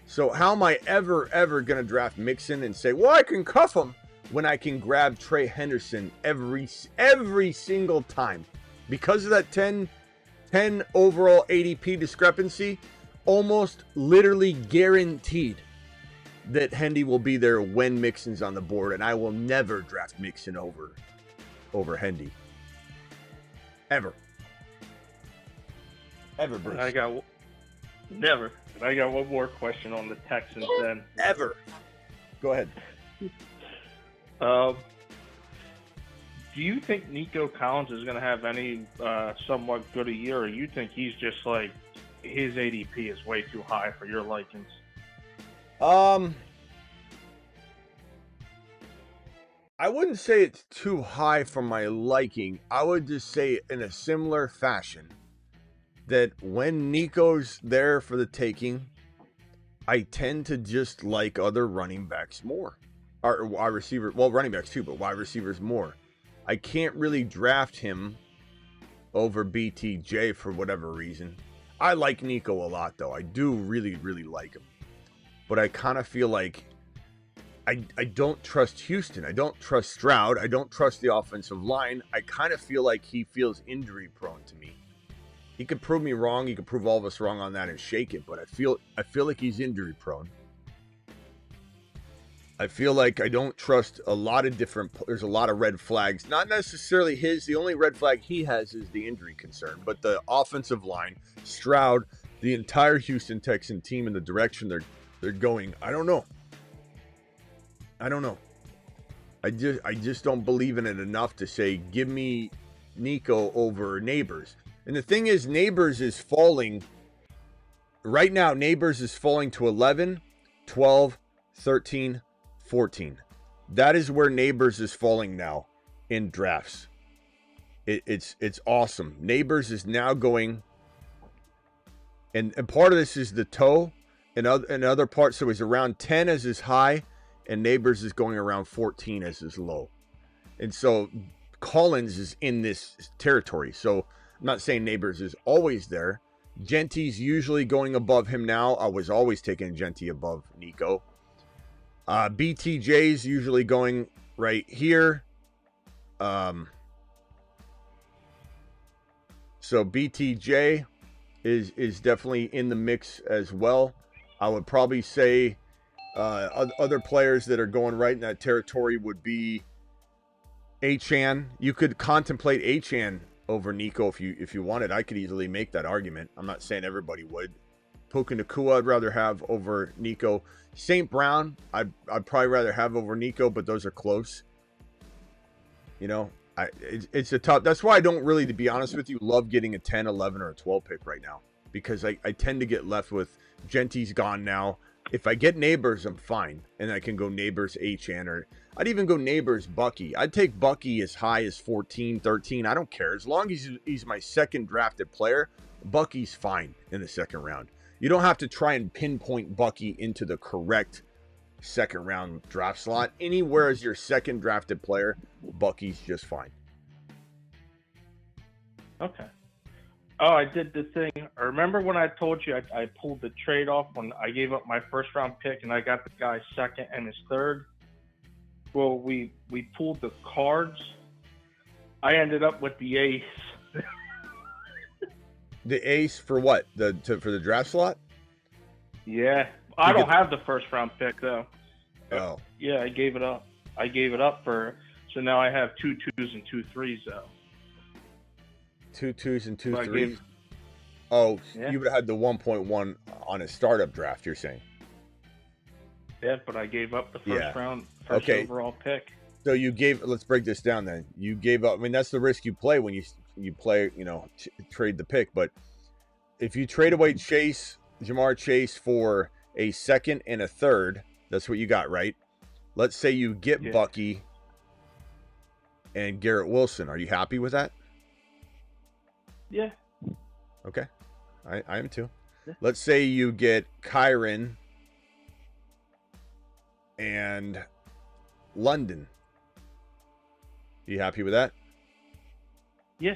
So how am I ever going to draft Mixon and say, well, I can cuff him when I can grab Trey Henderson every single time? Because of that 10 overall ADP discrepancy, almost literally guaranteed that Hendy will be there when Mixon's on the board, and I will never draft Mixon over Hendy. Ever, Bruce. I got one more question on the Texans then. Ever. Go ahead. Do you think Nico Collins is going to have any somewhat good a year, or you think he's just like his ADP is way too high for your likings? I wouldn't say it's too high for my liking. I would just say in a similar fashion that when Nico's there for the taking, I tend to just like other running backs more. Or wide receiver, well, running backs too, but wide receivers more. I can't really draft him over BTJ for whatever reason. I like Nico a lot, though. I do really, really like him. But I kind of feel like I don't trust Houston. I don't trust Stroud. I don't trust the offensive line. I kind of feel like he feels injury prone to me. He could prove me wrong. He could prove all of us wrong on that and shake it. But I feel like he's injury prone. I feel like I don't trust a lot of there's a lot of red flags. Not necessarily his. The only red flag he has is the injury concern. But the offensive line, Stroud, the entire Houston Texan team in the direction they're going, I don't know. I just don't believe in it enough to say, give me Nico over Neighbors. And the thing is, Neighbors is falling. Right now, Neighbors is falling to 11, 12, 13, 14. That is where Neighbors is falling now in drafts. It's awesome. Neighbors is now going, and part of this is the toe, and other parts. So he's around 10 as his high, and Neighbors is going around 14 as his low. And so Collins is in this territory. So I'm not saying Neighbors is always there. Jeanty's usually going above him now. I was always taking Jeanty above Nico. BTJ's usually going right here. So BTJ is definitely in the mix as well. I would probably say other players that are going right in that territory would be Achan. You could contemplate Achan over Nico if you wanted. I could easily make that argument. I'm not saying everybody would. Puka Nacua I'd rather have over Nico. St. Brown I'd probably rather have over Nico, but those are close. You know, it's a tough. That's why I don't really, to be honest with you, love getting a 10, 11, or a 12 pick right now, because I tend to get left with Jeanty's gone now. If I get Neighbors, I'm fine, and I can go Neighbors Achan, or I'd even go Neighbors Bucky. I'd take Bucky as high as 14, 13. I don't care. As long as he's my second drafted player, Bucky's fine in the second round. You don't have to try and pinpoint Bucky into the correct second round draft slot. Anywhere as your second drafted player, Bucky's just fine. Okay. Oh, I did the thing. Remember when I told you I pulled the trade off when I gave up my first round pick and I got the guy second and his third? Well, we pulled the cards. I ended up with the ace. The ace for what? For the draft slot? Yeah. I don't have the first round pick though. Oh. Yeah, I gave it up. So now I have 2 2s and 2 3s though. 2 2s and 2 So 3s. Yeah. You would have had the 1.1 on a startup draft, you're saying? Yeah, but I gave up the first first overall pick. So let's break this down then. You gave up, I mean, that's the risk you play when you play, trade the pick. But if you trade away Jamar Chase for a second and a third, that's what you got, right? Let's say you get Bucky and Garrett Wilson. Are you happy with that? Yeah. Okay. I am too. Yeah. Let's say you get Kyron and London. You happy with that? Yeah.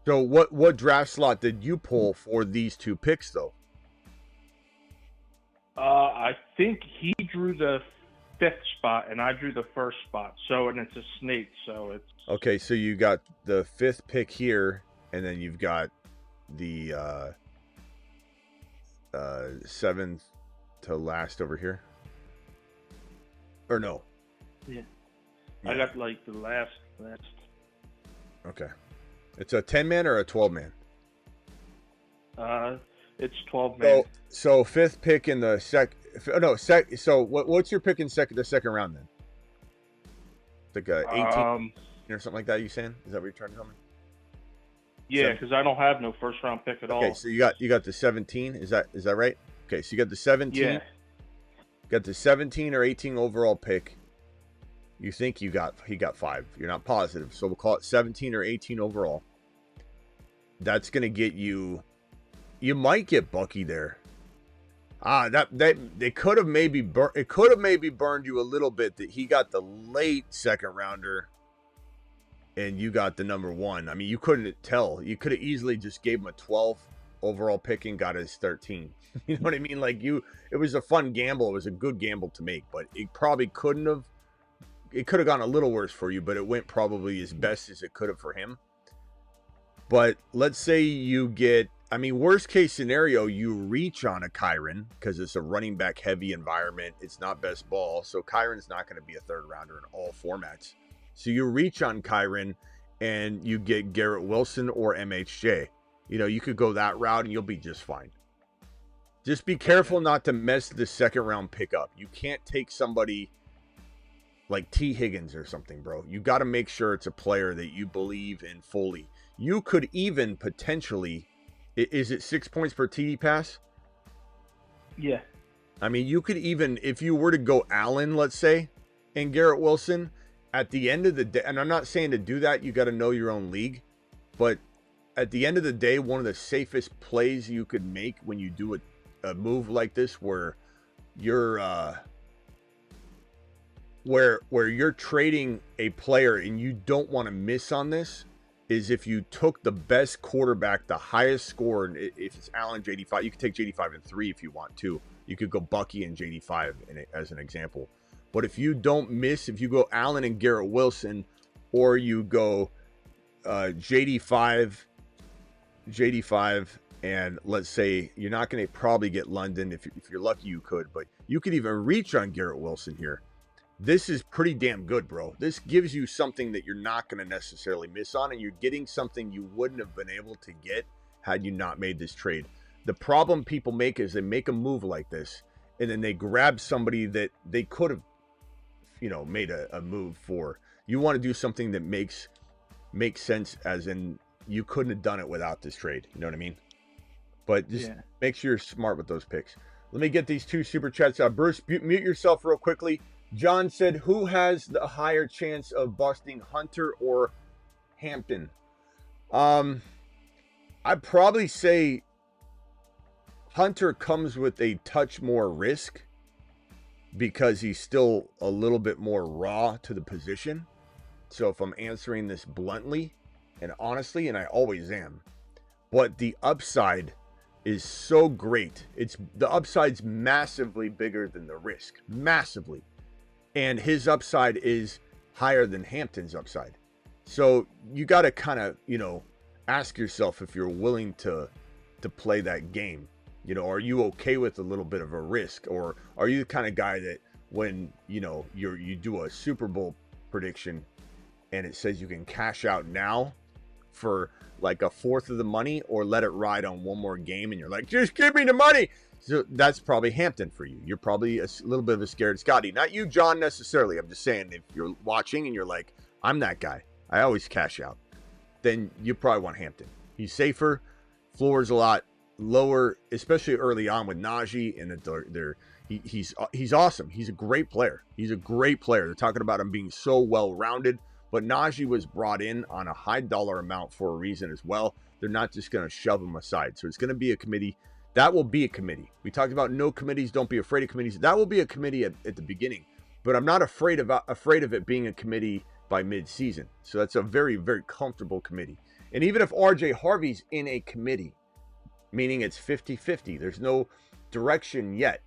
So what draft slot did you pull for these 2 picks though? I think he drew the 5th spot and I drew the 1st spot. And it's a snake. So it's okay. So you got the 5th pick here, and then you've got the 7th to last over here. Or no? Yeah. I got like the last. Okay. It's a 10-man or a 12-man? It's 12-man. So 5th pick in the so what's your pick in the second round then? Like 18 or something like that, you saying? Is that what you're trying to tell me? Yeah, because I don't have no first round pick at all. Okay, so you got the 17. Is that right? Okay, so you got the 17. Yeah. Got the 17 or 18 overall pick. You think he got 5. You're not positive, so we'll call it 17 or 18 overall. That's gonna get you. You might get Bucky there. They could have maybe burned you a little bit that he got the late second rounder and you got the number 1. I mean, you couldn't tell. You could have easily just gave him a 12 overall pick and got his 13. You know what I mean? Like it was a fun gamble. It was a good gamble to make, but it probably couldn't have. It could have gone a little worse for you, but it went probably as best as it could have for him. But let's say you get, I mean, worst case scenario, you reach on a Kyron because it's a running back heavy environment. It's not best ball. So Kyron's not going to be a third rounder in all formats. So you reach on Kyron and you get Garrett Wilson or MHJ. You could go that route and you'll be just fine. Just be careful not to mess the second round pick up. You can't take somebody like T. Higgins or something, bro. You got to make sure it's a player that you believe in fully. You could even potentially, is it 6 points per TD pass? Yeah. I mean, you could even, if you were to go Allen, let's say, and Garrett Wilson, at the end of the day, and I'm not saying to do that, you got to know your own league, but at the end of the day, one of the safest plays you could make when you do a move like this, where you're where you're trading a player and you don't want to miss on this, is if you took the best quarterback, the highest score, and if it's Allen, JD5, you could take JD5 in 3 if you want to. You could go Bucky and JD5 as an example. But if you don't miss, if you go Allen and Garrett Wilson, or you go JD5, and let's say you're not going to probably get London. If you're lucky, you could. But you could even reach on Garrett Wilson here. This is pretty damn good, bro. This gives you something that you're not going to necessarily miss on, and you're getting something you wouldn't have been able to get had you not made this trade. The problem people make is they make a move like this, and then they grab somebody that they could have, made a move for. You want to do something that makes sense, as in you couldn't have done it without this trade. You know what I mean? But just make sure you're smart with those picks. Let me get these 2 super chats out. Bruce, mute yourself real quickly. John said, who has the higher chance of busting, Hunter or Hampton? I'd probably say Hunter comes with a touch more risk because he's still a little bit more raw to the position. So if I'm answering this bluntly and honestly, and I always am, but the upside is so great. The upside's massively bigger than the risk. Massively. And his upside is higher than Hampton's upside. So you got to kind of, ask yourself if you're willing to play that game. Are you okay with a little bit of a risk? Or are you the kind of guy that when, you do a Super Bowl prediction and it says you can cash out now for like a fourth of the money, or let it ride on one more game and you're like, just give me the money? So that's probably Hampton for you. You're probably a little bit of a scared Scotty. Not you, John, necessarily. I'm just saying, if you're watching and you're like, I'm that guy, I always cash out, then you probably want Hampton. He's safer. Floor is a lot lower, especially early on with Najee. And he's awesome. He's a great player. They're talking about him being so well-rounded. But Najee was brought in on a high dollar amount for a reason as well. They're not just going to shove him aside. So it's going to be a committee. That will be a committee. We talked about no committees. Don't be afraid of committees. That will be a committee at the beginning. But I'm not afraid of it being a committee by mid-season. So that's a very, very comfortable committee. And even if RJ Harvey's in a committee, meaning it's 50-50, there's no direction yet,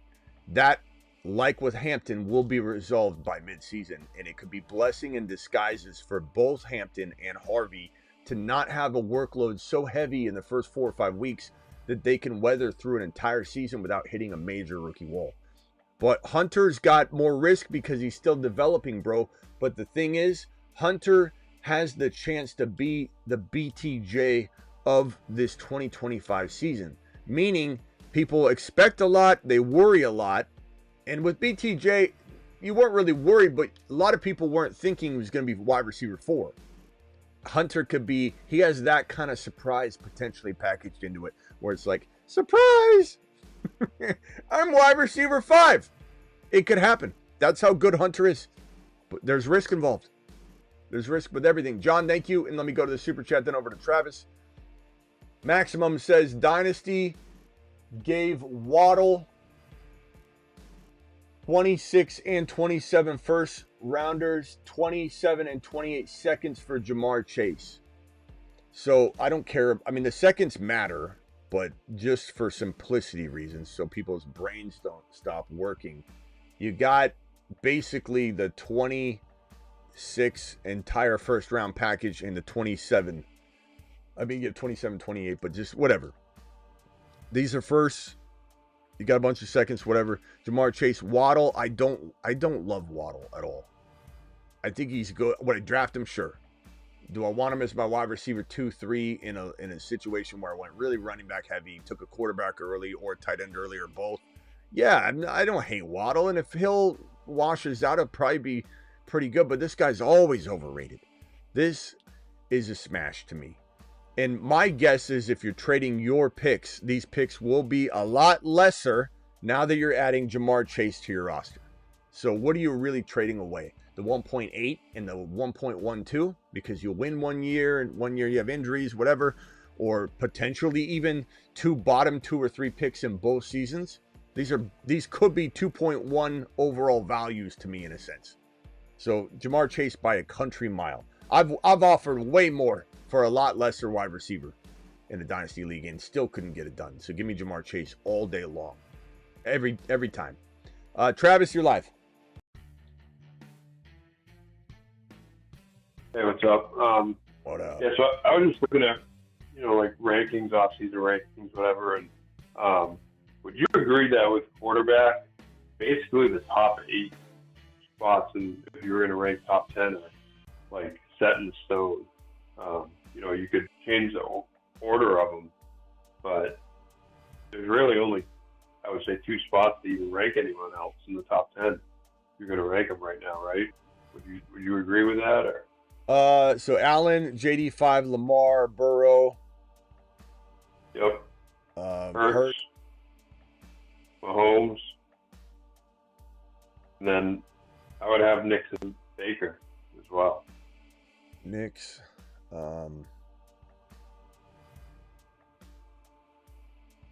that, like with Hampton, will be resolved by mid-season. And it could be blessing in disguises for both Hampton and Harvey to not have a workload so heavy in the first 4 or 5 weeks that they can weather through an entire season without hitting a major rookie wall. But Hunter's got more risk because he's still developing, bro. But the thing is, Hunter has the chance to be the BTJ of this 2025 season. Meaning, people expect a lot, they worry a lot. And with BTJ, you weren't really worried, but a lot of people weren't thinking he was going to be wide receiver 4. Hunter could be, he has that kind of surprise potentially packaged into it, where it's like, surprise! I'm wide receiver 5. It could happen. That's how good Hunter is. But there's risk involved. There's risk with everything. John, thank you. And let me go to the super chat, then over to Travis. Maximum says, Dynasty gave Waddle 26 and 27 first rounders, 27 and 28 seconds for Jamar Chase. So I don't care. I mean, the seconds matter, but just for simplicity reasons, so people's brains don't stop working. You got basically the 26 entire first round package and the 27. I mean, you have 27, 28, but just whatever. These are first. You got a bunch of seconds, whatever. Jamar Chase, Waddle. I don't love Waddle at all. I think he's good. Would I draft him? Sure. Do I want him as my wide receiver 2, 3 in a situation where I went really running back heavy, took a quarterback early or a tight end early or both? Yeah, I don't hate Waddle, and if Hill washes out, it'll probably be pretty good. But this guy's always overrated. This is a smash to me. And my guess is if you're trading your picks, these picks will be a lot lesser Now that you're adding Jamar Chase to your roster. So what are you really trading away? The 1.8 and the 1.12 because you'll win 1 year and 1 year you have injuries, whatever, or potentially even bottom 2 or 3 picks in both seasons. These could be 2.1 overall values to me in a sense. So Jamar Chase by a country mile. I've offered way more for a lot lesser wide receiver in the Dynasty League and still couldn't get it done. So give me Jamar Chase all day long. Every time. Travis, you're live. Hey, what's up? What up? Yeah, so I was just looking at, like rankings, off-season rankings, whatever, and would you agree that with quarterback, basically the top 8 spots, and if you were going to rank top 10, are like set in stone? You could change the order of them, but there's really only, I would say, 2 spots to even rank anyone else in the top 10. You're going to rank them right now, right? Would you agree with that, or? So Allen, JD5, Lamar, Burrow. Yep. Hurts. Mahomes. And then I would have Nix and Baker as well. Nix.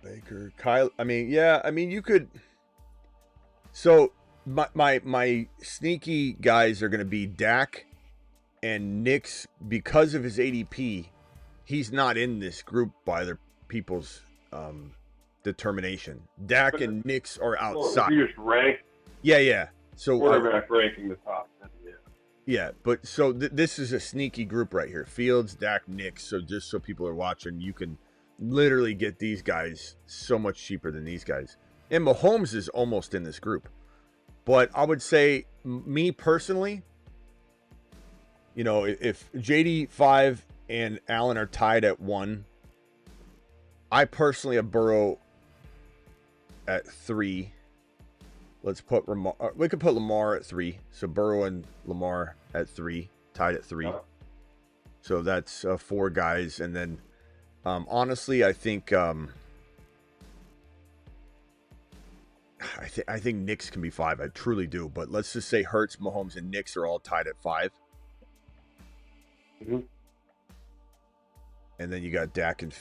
Baker. Kyle. You could. So my sneaky guys are going to be Dak and Nix because of his ADP. He's not in this group by other people's determination. Dak and Nix are outside. Well, you just rank. Yeah. So quarterback ranking the top 10. Yeah, but so this is a sneaky group right here. Fields, Dak, Nix. So just so people are watching, you can literally get these guys so much cheaper than these guys. And Mahomes is almost in this group. But I would say, me personally, if JD 5 and Allen are tied at 1, I personally have Burrow at 3. Let's put we could put Lamar at 3. So Burrow and Lamar at 3, tied at 3. So that's 4 guys. And then, honestly, I think I think Knicks can be 5. I truly do. But let's just say Hurts, Mahomes, and Knicks are all tied at 5. Mm-hmm. And then you got Dak and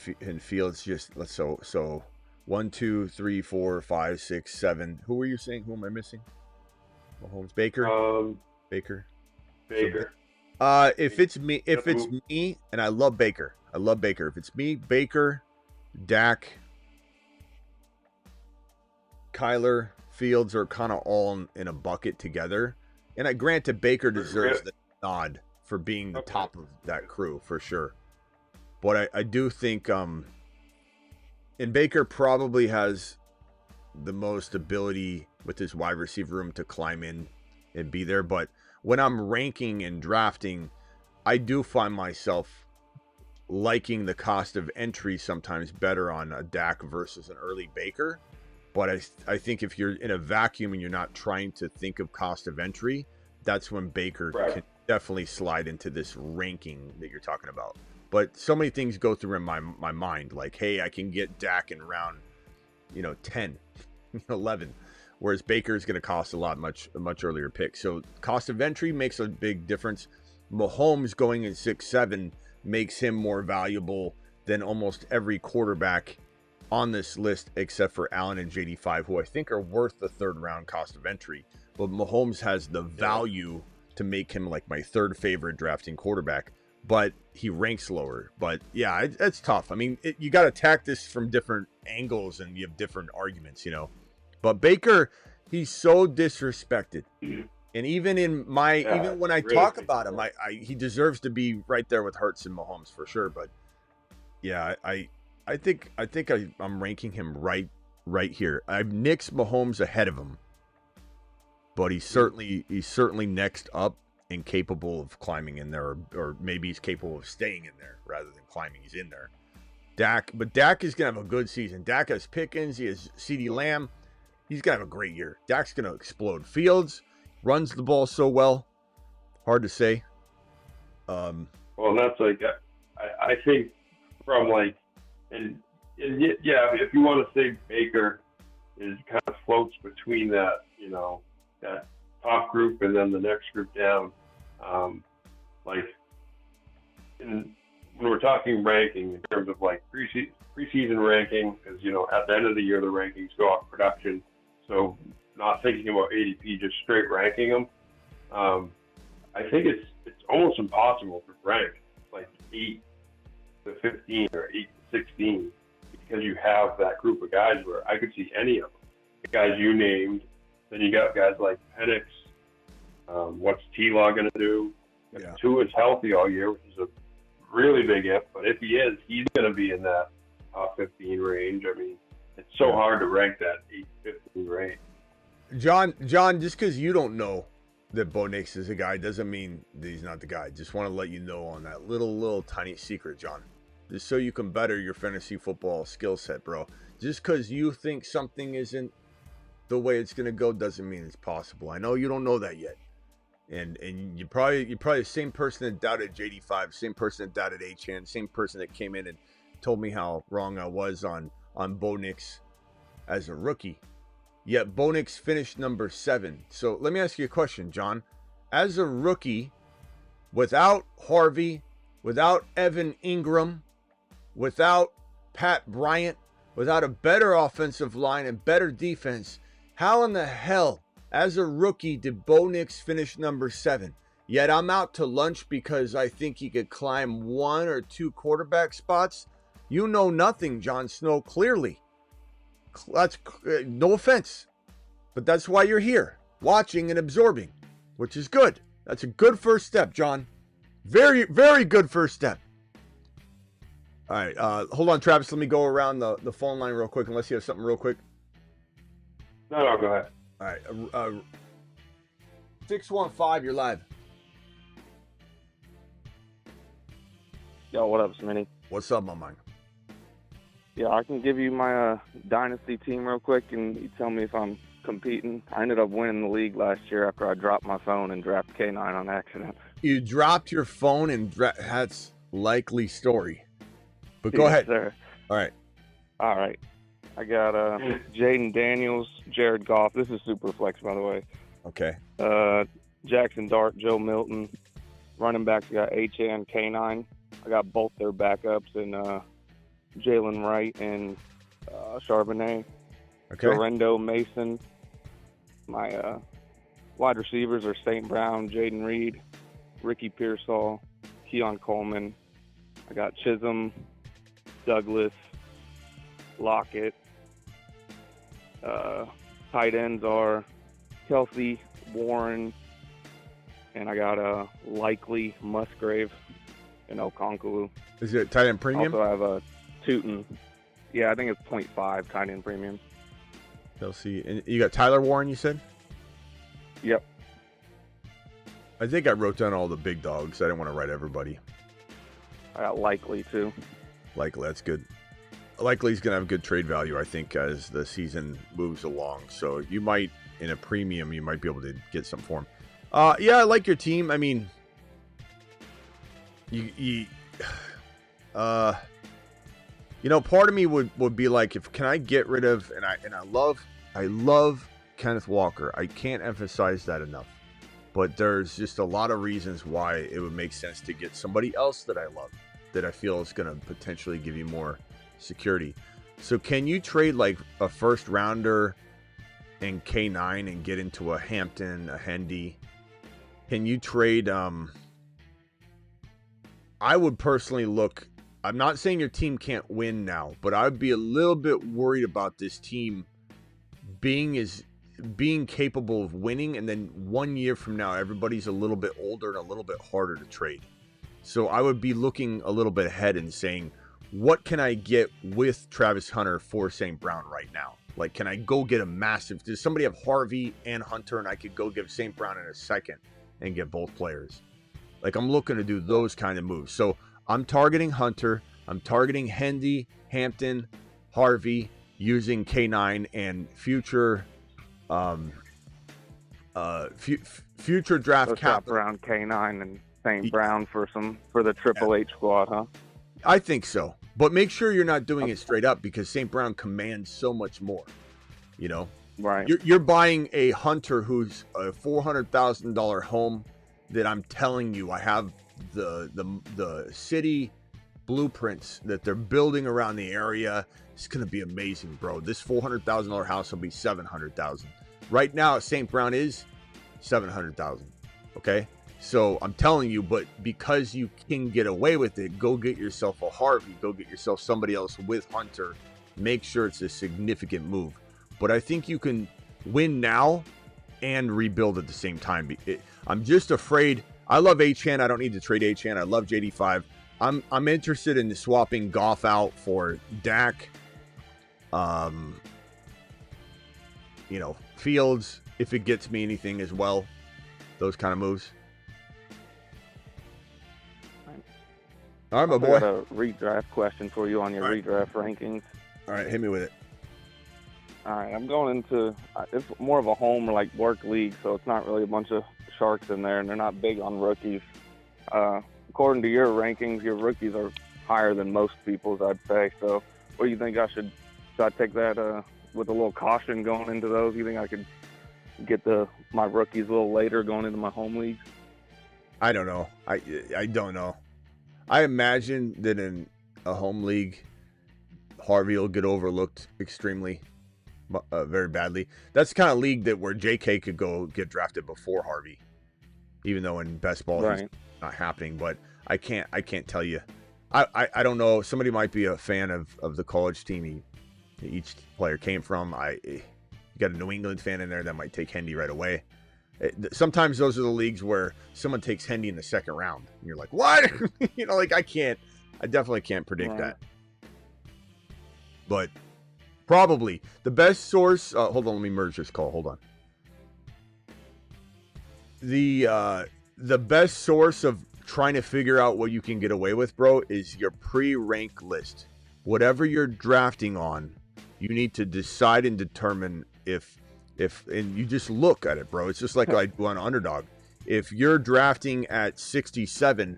Fields. So 1, 2, 3, 4, 5, 6, 7. Who were you saying? Who am I missing? Mahomes, Baker. Baker. If it's me, and I love Baker. If it's me, Baker, Dak, Kyler, Fields are kind of all in a bucket together. And granted, Baker deserves the nod for being the top of that crew for sure. But I do think, and Baker probably has the most ability with his wide receiver room to climb in and be there. But when I'm ranking and drafting, I do find myself liking the cost of entry sometimes better on a Dak versus an early Baker. But I think if you're in a vacuum and you're not trying to think of cost of entry, that's when Baker can definitely slide into this ranking that you're talking about. But so many things go through in my mind, like, hey, I can get Dak in round, 10, 11, whereas Baker is going to cost a much earlier pick. So cost of entry makes a big difference. Mahomes going in 6, 7 makes him more valuable than almost every quarterback on this list, except for Allen and JD5, who I think are worth the 3rd round cost of entry. But Mahomes has the value to make him like my 3rd favorite drafting quarterback. But he ranks lower. But yeah, it's tough. I mean, you got to attack this from different angles and you have different arguments, But Baker, he's so disrespected. And even in even when I talk about him, he deserves to be right there with Hurts and Mahomes for sure. But yeah, I think I'm ranking him right here. I've Knicks, Mahomes ahead of him. But he's certainly next up and capable of climbing in there, or maybe he's capable of staying in there rather than climbing. He's in there. Dak is gonna have a good season. Dak has Pickens, he has CeeDee Lamb. He's gonna have a great year. Dak's gonna explode. Fields runs the ball so well. Hard to say. Well, that's like I think from like and yeah, if you want to say Baker, is kind of floats between that, that top group and then the next group down. When we're talking ranking in terms of like preseason ranking, because at the end of the year the rankings go off production. So not thinking about ADP, just straight ranking them. I think it's almost impossible to rank like 8 to 15 or 8 to 16 because you have that group of guys where I could see any of them. The guys you named, then you got guys like Penix. What's T-Law going to do? Yeah. Tua is healthy all year, which is a really big if, but if he is, he's going to be in that top 15 range. I mean, it's so hard to rank that 8 to 15 range. John, just because you don't know that Bo Nix is a guy doesn't mean that he's not the guy. Just want to let you know on that little tiny secret, John. Just so you can better your fantasy football skill set, bro. Just because you think something isn't the way it's going to go doesn't mean it's possible. I know you don't know that yet. And you're probably the same person that doubted JD5, same person that doubted H-Hand, same person that came in and told me how wrong I was on Bo Nix as a rookie. Yet Bo Nix finished number 7. So let me ask you a question, John. As a rookie, without Harvey, without Evan Ingram, without Pat Bryant, without a better offensive line and better defense, how in the hell, as a rookie, did Bo Nix finish number 7? Yet I'm out to lunch because I think he could climb 1 or 2 quarterback spots. You know nothing, Jon Snow, clearly. That's no offense, but that's why you're here, watching and absorbing, which is good. That's a good first step, John. Very, very good first step. All right, hold on, Travis. Let me go around the phone line real quick, unless you have something real quick. No, go ahead. All right, 615, you're live. Yo, what up, Smitty? What's up, my man? Yeah, I can give you my dynasty team real quick, and you tell me if I'm competing. I ended up winning the league last year after I dropped my phone and drafted K9 on accident. You dropped your phone and that's likely story. But go ahead. Sir. All right. I got Jaden Daniels, Jared Goff. This is super flex, by the way. Okay. Jackson Dart, Joe Milton. Running backs, I got H.A. K9. I got both their backups and Jalen Wright and Charbonnet. Okay. Dorendo Mason. My wide receivers are St. Brown, Jaden Reed, Ricky Pearsall, Keon Coleman. I got Chisholm, Douglas, Lockett. Tight ends are Kelsey, Warren, and I got Likely, Musgrave, and Okonkwo. Is it tight end premium? Also, I have a Tootin. Yeah, I think it's 0.5 tight end premium. Kelsey, and you got Tyler Warren, you said? Yep. I think I wrote down all the big dogs. I didn't want to write everybody. I got Likely, too. Likely, that's good. Likely's going to have good trade value, I think, as the season moves along. So you might, in a premium, you might be able to get some for him. Yeah, I like your team. I mean, part of me would be like, can I get rid of, and I love Kenneth Walker. I can't emphasize that enough. But there's just a lot of reasons why it would make sense to get somebody else that I love, that I feel is going to potentially give you more security. So can you trade like a first rounder and K9 and get into a Hampton, a Hendy? Can you trade? I would personally look. I'm not saying your team can't win now, but I'd be a little bit worried about this team being capable of winning, and then 1 year from now, everybody's a little bit older and a little bit harder to trade. So I would be looking a little bit ahead and saying, what can I get with Travis Hunter for St. Brown right now? Like, can I go get a massive... Does somebody have Harvey and Hunter, and I could go give St. Brown in a second and get both players? Like, I'm looking to do those kind of moves. So I'm targeting Hunter. I'm targeting Hendy, Hampton, Harvey, using K9 and future future draft capital. Brown, K9, and St. Brown for the Triple H squad, huh? I think so. But make sure you're not doing it straight up, because St. Brown commands so much more. You know, Right. you're buying a Hunter who's a $400,000 home that I'm telling you, I have the city blueprints that they're building around the area. It's gonna be amazing, bro. This $400,000 house will be $700,000. Right now, St. Brown is $700,000. Okay, so I'm telling you, but because you can get away with it, go get yourself a Harvey. Go get yourself somebody else with Hunter. Make sure it's a significant move. But I think you can win now and rebuild at the same time. I'm just afraid. I love Achane. I don't need to trade Achane. I love JD5. I'm interested in swapping Goff out for Dak. Fields, if it gets me anything as well. Those kind of moves. All right, my boy. I got a redraft question for you on your redraft rankings. All right, hit me with it. All right, I'm going into it's more of a home or like work league, so it's not really a bunch of sharks in there, and they're not big on rookies. According to your rankings, your rookies are higher than most people's, I'd say. So, what do you think? Should I take that with a little caution going into those? You think I could get my rookies a little later going into my home league? I don't know. I don't know. I imagine that in a home league, Harvey will get overlooked extremely. Very badly. That's the kind of league where JK could go get drafted before Harvey, even though in best ball right. It's not happening. But I can't tell you. I don't know. Somebody might be a fan of the college team each player came from. You got a New England fan in there that might take Hendy right away. Sometimes those are the leagues where someone takes Hendy in the second round, and you're like, what? I definitely can't predict that. But probably the best source. Hold on, let me merge this call. Hold on. The best source of trying to figure out what you can get away with, bro, is your pre-rank list. Whatever you're drafting on, you need to decide and determine if and you just look at it, bro. It's just like I do on Underdog. If you're drafting at 67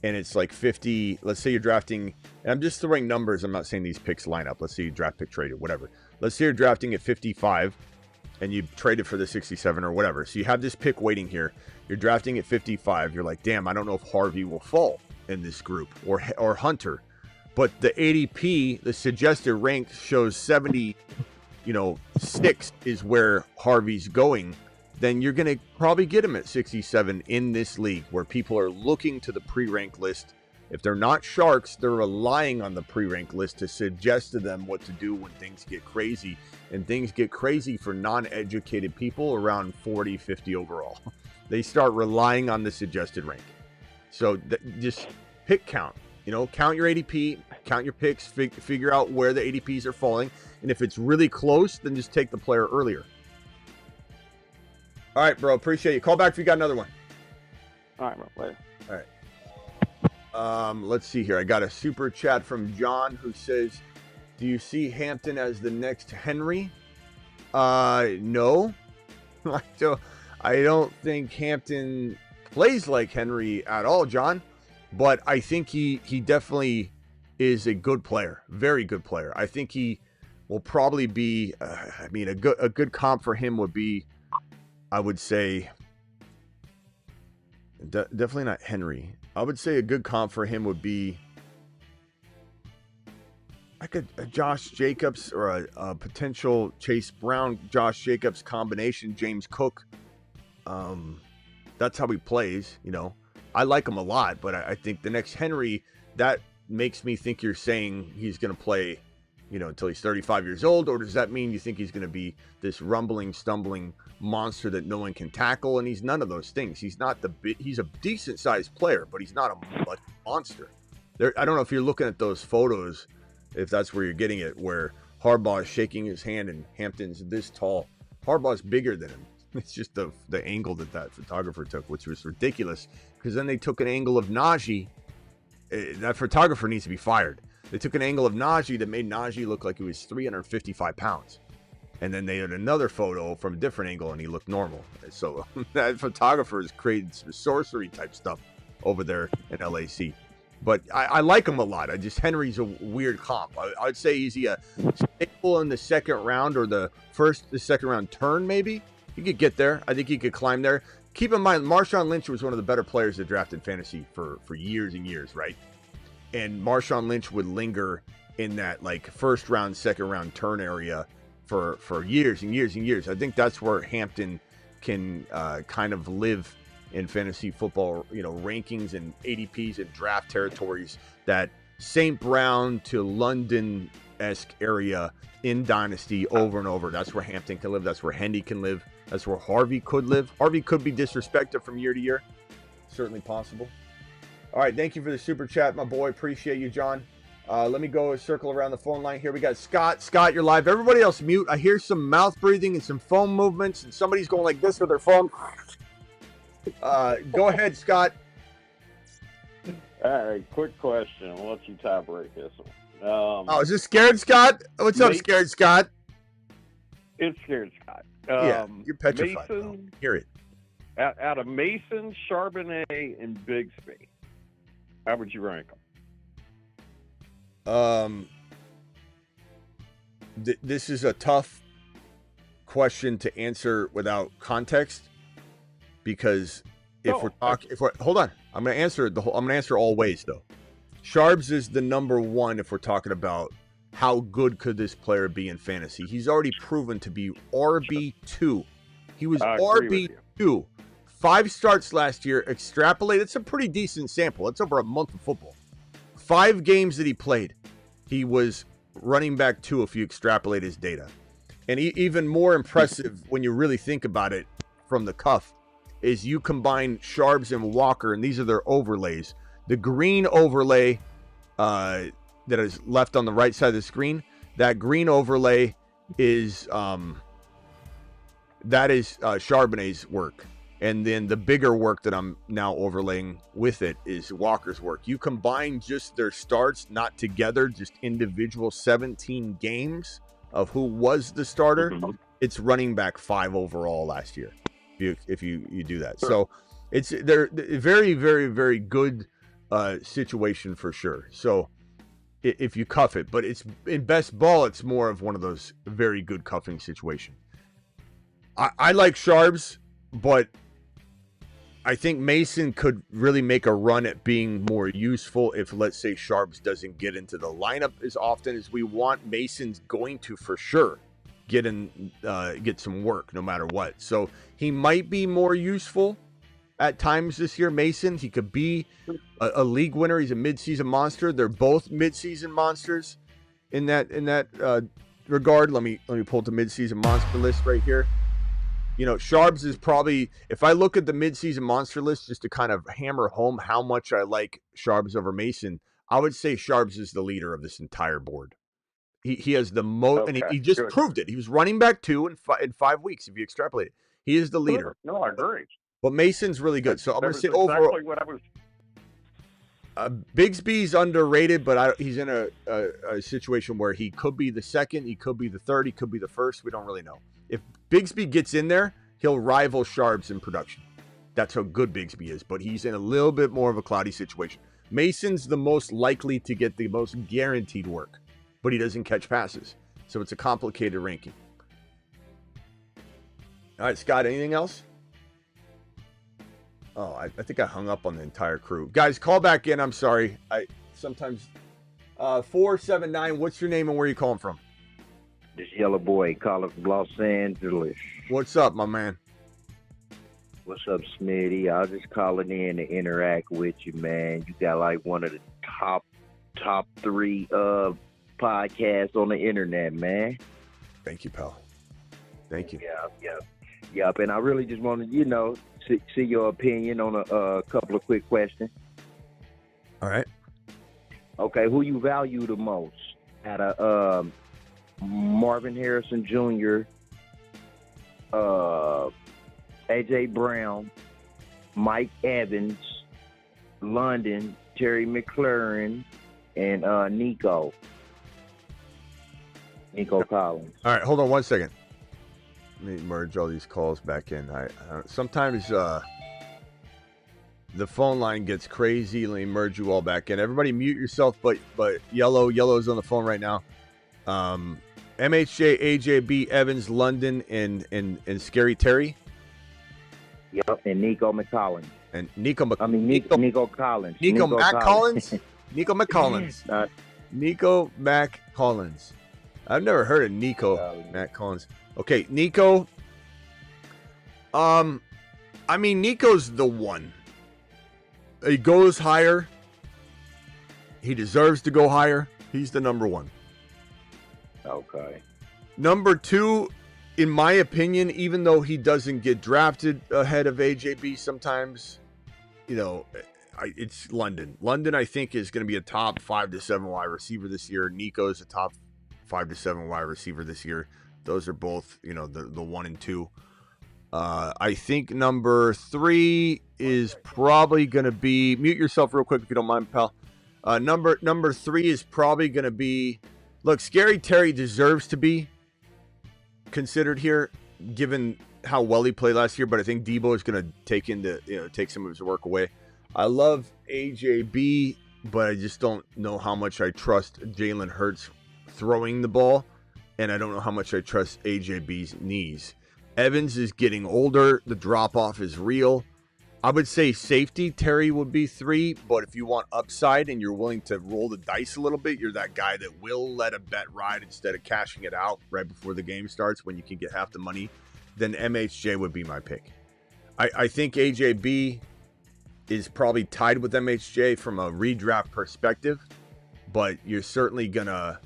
and it's like 50, let's say you're drafting, and I'm just throwing numbers, I'm not saying these picks line up. Let's say you draft pick traded, whatever. Let's say you're drafting at 55 and you traded for the 67 or whatever. So you have this pick waiting here. You're drafting at 55. You're like, damn, I don't know if Harvey will fall in this group or Hunter. But the ADP, the suggested rank shows 70, 6 is where Harvey's going. Then you're going to probably get him at 67 in this league where people are looking to the pre-rank list. If they're not sharks, they're relying on the pre-rank list to suggest to them what to do when things get crazy. And things get crazy for non-educated people around 40, 50 overall. They start relying on the suggested rank. So just pick count. Count your ADP, count your picks, figure out where the ADPs are falling. And if it's really close, then just take the player earlier. All right, bro. Appreciate you. Call back if you got another one. All right, bro. Later. All right. Let's see here. I got a super chat from John who says, do you see Hampton as the next Henry? No. I don't think Hampton plays like Henry at all, John. But I think he definitely is a good player. Very good player. I think he will probably be, a good comp for him would be, I would say, definitely not Henry. I would say a good comp for him would be like a Josh Jacobs or a potential Chase Brown, Josh Jacobs combination, James Cook. That's how he plays, I like him a lot, but I think the next Henry, that makes me think you're saying he's going to play, until he's 35 years old, or does that mean you think he's going to be this rumbling, stumbling monster that no one can tackle? And he's none of those things. He's a decent sized player, but he's not a monster. I don't know if you're looking at those photos, if that's where you're getting it, where Harbaugh is shaking his hand and Hampton's this tall. Harbaugh's bigger than him. It's just the angle that photographer took, which was ridiculous, because then they took an angle of Najee. That photographer needs to be fired. They took an angle of Najee that made Najee look like he was 355 pounds. And then they had another photo from a different angle and he looked normal. So that photographer is creating some sorcery type stuff over there in LAC. But I like him a lot. Henry's a weird comp. I'd say is he a staple in the second round or the second round turn maybe? He could get there. I think he could climb there. Keep in mind, Marshawn Lynch was one of the better players that drafted fantasy for years and years, right? And Marshawn Lynch would linger in that like first round, second round turn area for years and years and years. I think that's where Hampton can kind of live in fantasy football, rankings and ADPs and draft territories, that St. Brown to London-esque area in Dynasty over and over. That's where Hampton can live. That's where Hendy can live. That's where Harvey could live. Harvey could be disrespected from year to year. Certainly possible. All right, thank you for the super chat, my boy. Appreciate you, John. Let me go circle around the phone line here. We got Scott. Scott, you're live. Everybody else mute. I hear some mouth breathing and some phone movements, and somebody's going like this with their phone. Go ahead, Scott. All right, quick question. I'll let you tie break this one. Is this Scared Scott? What's up, Scared Scott? It's Scared Scott. Yeah, you're petrified. Mason, hear it. Out of Mason, Charbonnet, and Bigsby, how would you rank them? This is a tough question to answer without context. Because hold on, I'm going to answer I'm going to answer all ways though. Sharbs is the number one if we're talking about how good could this player be in fantasy. He's already proven to be RB2. He was RB2. 5 starts last year. Extrapolate. It's a pretty decent sample. It's over a month of football. 5 games that he played, he was running back 2 if you extrapolate his data. And even more impressive when you really think about it from the cuff is you combine Sharbs and Walker, and these are their overlays. The green overlay that is left on the right side of the screen, that green overlay is Charbonnet's work. And then the bigger work that I'm now overlaying with it is Walker's work. You combine just their starts, not together, just individual 17 games of who was the starter. It's running back 5 overall last year. If you do that. So they're very, very, very good situation for sure. So if you cuff it, but it's in best ball, it's more of one of those very good cuffing situation. I like Sharbs, but I think Mason could really make a run at being more useful if, let's say, Sharbs doesn't get into the lineup as often as we want. Mason's going to for sure get some work no matter what. So he might be more useful at times this year. Mason, he could be a league winner. He's a midseason monster. They're both midseason monsters in that regard. Let me pull up the midseason monster list right here. Sharbs is probably, if I look at the midseason monster list just to kind of hammer home how much I like Sharbs over Mason, I would say Sharbs is the leader of this entire board. He has the most, and he just proved it. He was running back 2 in 5 weeks. If you extrapolate it, he is the leader. No, I agree. But Mason's really good. So I'm going to say exactly overall, what I was. Bigsby's underrated, but he's in a situation where he could be the second, he could be the third, he could be the first. We don't really know. If Bigsby gets in there, he'll rival Sharbs in production. That's how good Bigsby is. But he's in a little bit more of a cloudy situation. Mason's the most likely to get the most guaranteed work, but he doesn't catch passes. So it's a complicated ranking. All right, Scott, anything else? Oh, I think I hung up on the entire crew. Guys, call back in. I'm sorry. Sometimes 479, what's your name and where you calling from? This yellow boy calling from Los Angeles. What's up, my man? What's up, Smitty? I was just calling in to interact with you, man. You got like one of the top 3 podcasts on the internet, man. Thank you, pal. Thank you. Yep. And I really just wanted, see your opinion on a couple of quick questions. All right. Okay, who you value the most out of Marvin Harrison Jr., A.J. Brown, Mike Evans, London, Terry McLaurin, and Nico Collins. All right, hold on 1 second. Let me merge all these calls back in. Sometimes The phone line gets crazy. Let me merge you all back in. Everybody mute yourself, but Yellow's on the phone right now. MHJ, AJB, Evans, London, and Scary Terry. Yep, and Nico McCollins. And Nico Collins. Nico Mac Collins? Nico McCollins. Nico Mac Collins. I've never heard of Nico Mac Collins. Okay, Nico. Nico's the one. He goes higher. He deserves to go higher. He's the number one. Okay. Number two, in my opinion, even though he doesn't get drafted ahead of AJB sometimes, it's London. London, I think, is going to be a top 5 to 7 wide receiver this year. Nico's a top 5 to 7 wide receiver this year. Those are both, the 1 and 2. I think number 3 is probably going to be, mute yourself real quick if you don't mind, pal. Number 3 is probably going to be, look, Scary Terry deserves to be considered here, given how well he played last year, but I think Deebo is going to take some of his work away. I love AJB, but I just don't know how much I trust Jalen Hurts throwing the ball, and I don't know how much I trust AJB's knees. Evans is getting older. The drop-off is real. I would say safety, Terry would be 3, but if you want upside and you're willing to roll the dice a little bit, you're that guy that will let a bet ride instead of cashing it out right before the game starts when you can get half the money, then MHJ would be my pick. I think AJB is probably tied with MHJ from a redraft perspective, but you're certainly gonna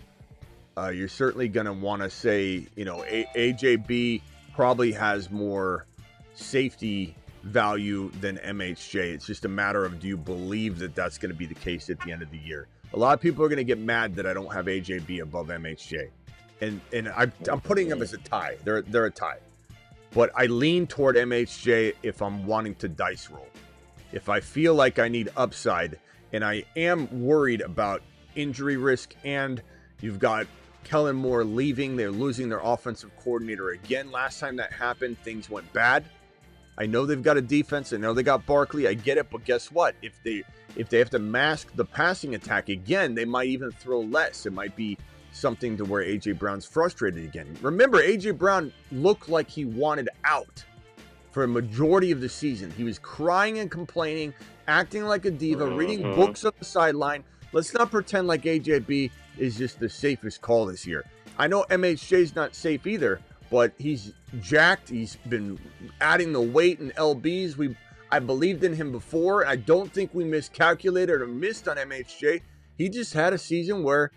want to say, AJB probably has more safety value than MHJ. It's just a matter of, do you believe that that's going to be the case at the end of the year? A lot of people are going to get mad that I don't have AJB above MHJ, and I'm putting them as a tie. They're a tie, but I lean toward MHJ if I'm wanting to dice roll. If I feel like I need upside, and I am worried about injury risk, and you've got Kellen Moore leaving, they're losing their offensive coordinator again. Last time that happened, things went bad. I know they've got a defense. I know they got Barkley. I get it, but guess what? If they have to mask the passing attack again, they might even throw less. It might be something to where A.J. Brown's frustrated again. Remember, A.J. Brown looked like he wanted out for a majority of the season. He was crying and complaining, acting like a diva, reading books on the sideline. Let's not pretend like AJB is just the safest call this year. I know MHJ's not safe either, but he's jacked. He's been adding the weight and LBs. I believed in him before. I don't think we miscalculated or missed on MHJ. He just had a season where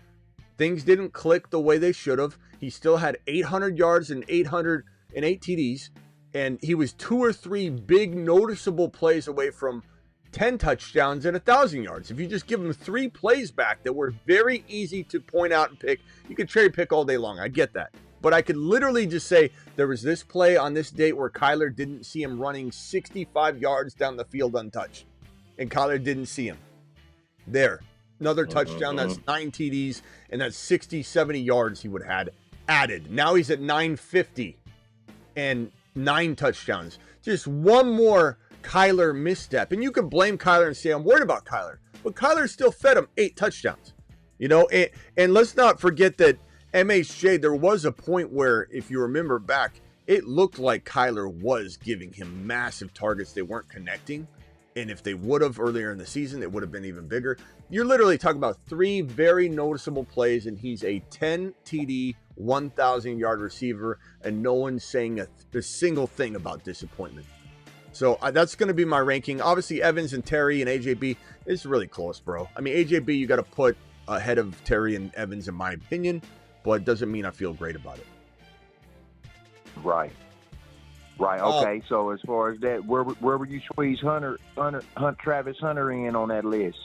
things didn't click the way they should have. He still had 800 yards and 808 TDs, and he was 2 or 3 big noticeable plays away from 10 touchdowns and 1,000 yards. If you just give him 3 plays back that were very easy to point out and pick, you could cherry pick all day long. I get that. But I could literally just say there was this play on this date where Kyler didn't see him running 65 yards down the field untouched. And Kyler didn't see him. There. Another touchdown. That's 9 TDs. And that's 60, 70 yards he would have had added. Now he's at 950 and 9 touchdowns. Just one more Kyler misstep. And you can blame Kyler and say, I'm worried about Kyler. But Kyler still fed him 8 touchdowns. And let's not forget that MHJ, there was a point where, if you remember back, it looked like Kyler was giving him massive targets. They weren't connecting. And if they would have earlier in the season, it would have been even bigger. You're literally talking about 3 very noticeable plays, and he's a 10 TD, 1,000-yard receiver, and no one's saying a single thing about disappointment. So that's going to be my ranking. Obviously, Evans and Terry and AJB is really close, bro. I mean, AJB, you got to put ahead of Terry and Evans, in my opinion, but it doesn't mean I feel great about it. Right. Okay. So as far as that, where would you squeeze Travis Hunter in on that list?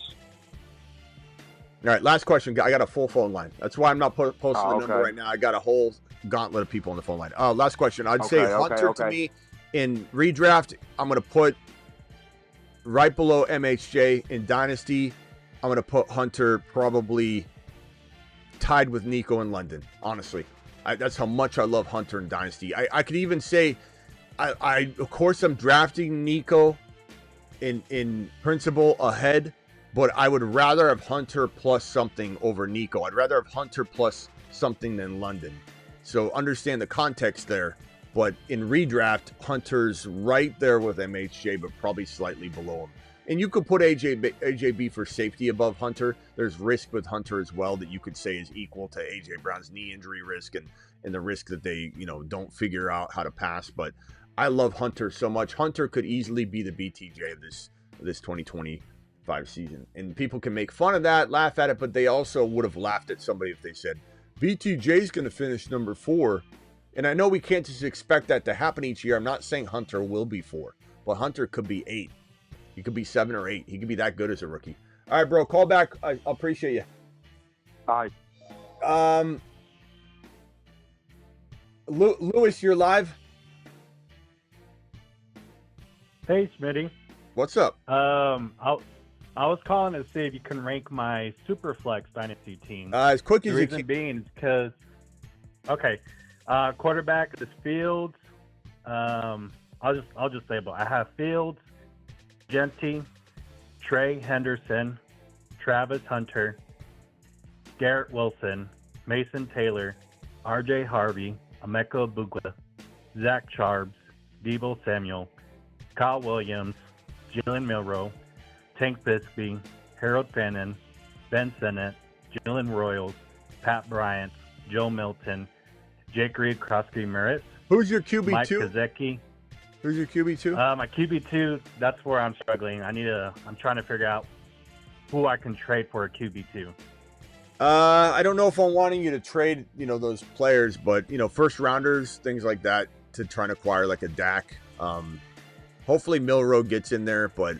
All right. Last question. I got a full phone line. That's why I'm not posting the number right now. I got a whole gauntlet of people on the phone line. Last question. I'd say Hunter to me in redraft. I'm going to put right below MHJ. In Dynasty, I'm going to put Hunter probably tied with Nico in London, honestly. That's how much I love Hunter in Dynasty. I could even say, of course, I'm drafting Nico in principle ahead, but I would rather have Hunter plus something over Nico. I'd rather have Hunter plus something than London. So understand the context there. But in redraft, Hunter's right there with MHJ, but probably slightly below him. And you could put AJB for safety above Hunter. There's risk with Hunter as well that you could say is equal to AJ Brown's knee injury risk and the risk that they, don't figure out how to pass. But I love Hunter so much. Hunter could easily be the BTJ of this 2025 season. And people can make fun of that, laugh at it, but they also would have laughed at somebody if they said, BTJ is going to finish number 4. And I know we can't just expect that to happen each year. I'm not saying Hunter will be 4, but Hunter could be 8. He could be 7 or 8. He could be that good as a rookie. All right, bro, call back. I appreciate you. Hi. Lewis, you're live. Hey, Smitty. What's up? I was calling to see if you can rank my Superflex Dynasty team. As quick as you can. The reason being is because, quarterback is Fields. I'll just say about I have Fields, Jeanty, Trey Henderson, Travis Hunter, Garrett Wilson, Mason Taylor, R.J. Harvey, Emeka Bugla, Zach Charbs, Deebo Samuel, Kyle Williams, Jalen Milroe, Tank Bigsby, Harold Fannin, Ben Sinnott, Jalen Royals, Pat Bryant, Joe Milton, Jake Reed, Krosky Merritt. Who's your QB2? Mike Kazecki. Who's your QB2? My QB2, that's where I'm struggling. I'm trying to figure out who I can trade for a QB2. I don't know if I'm wanting you to trade, those players, but, first rounders, things like that to try and acquire like a Dak. Hopefully Milroe gets in there, but,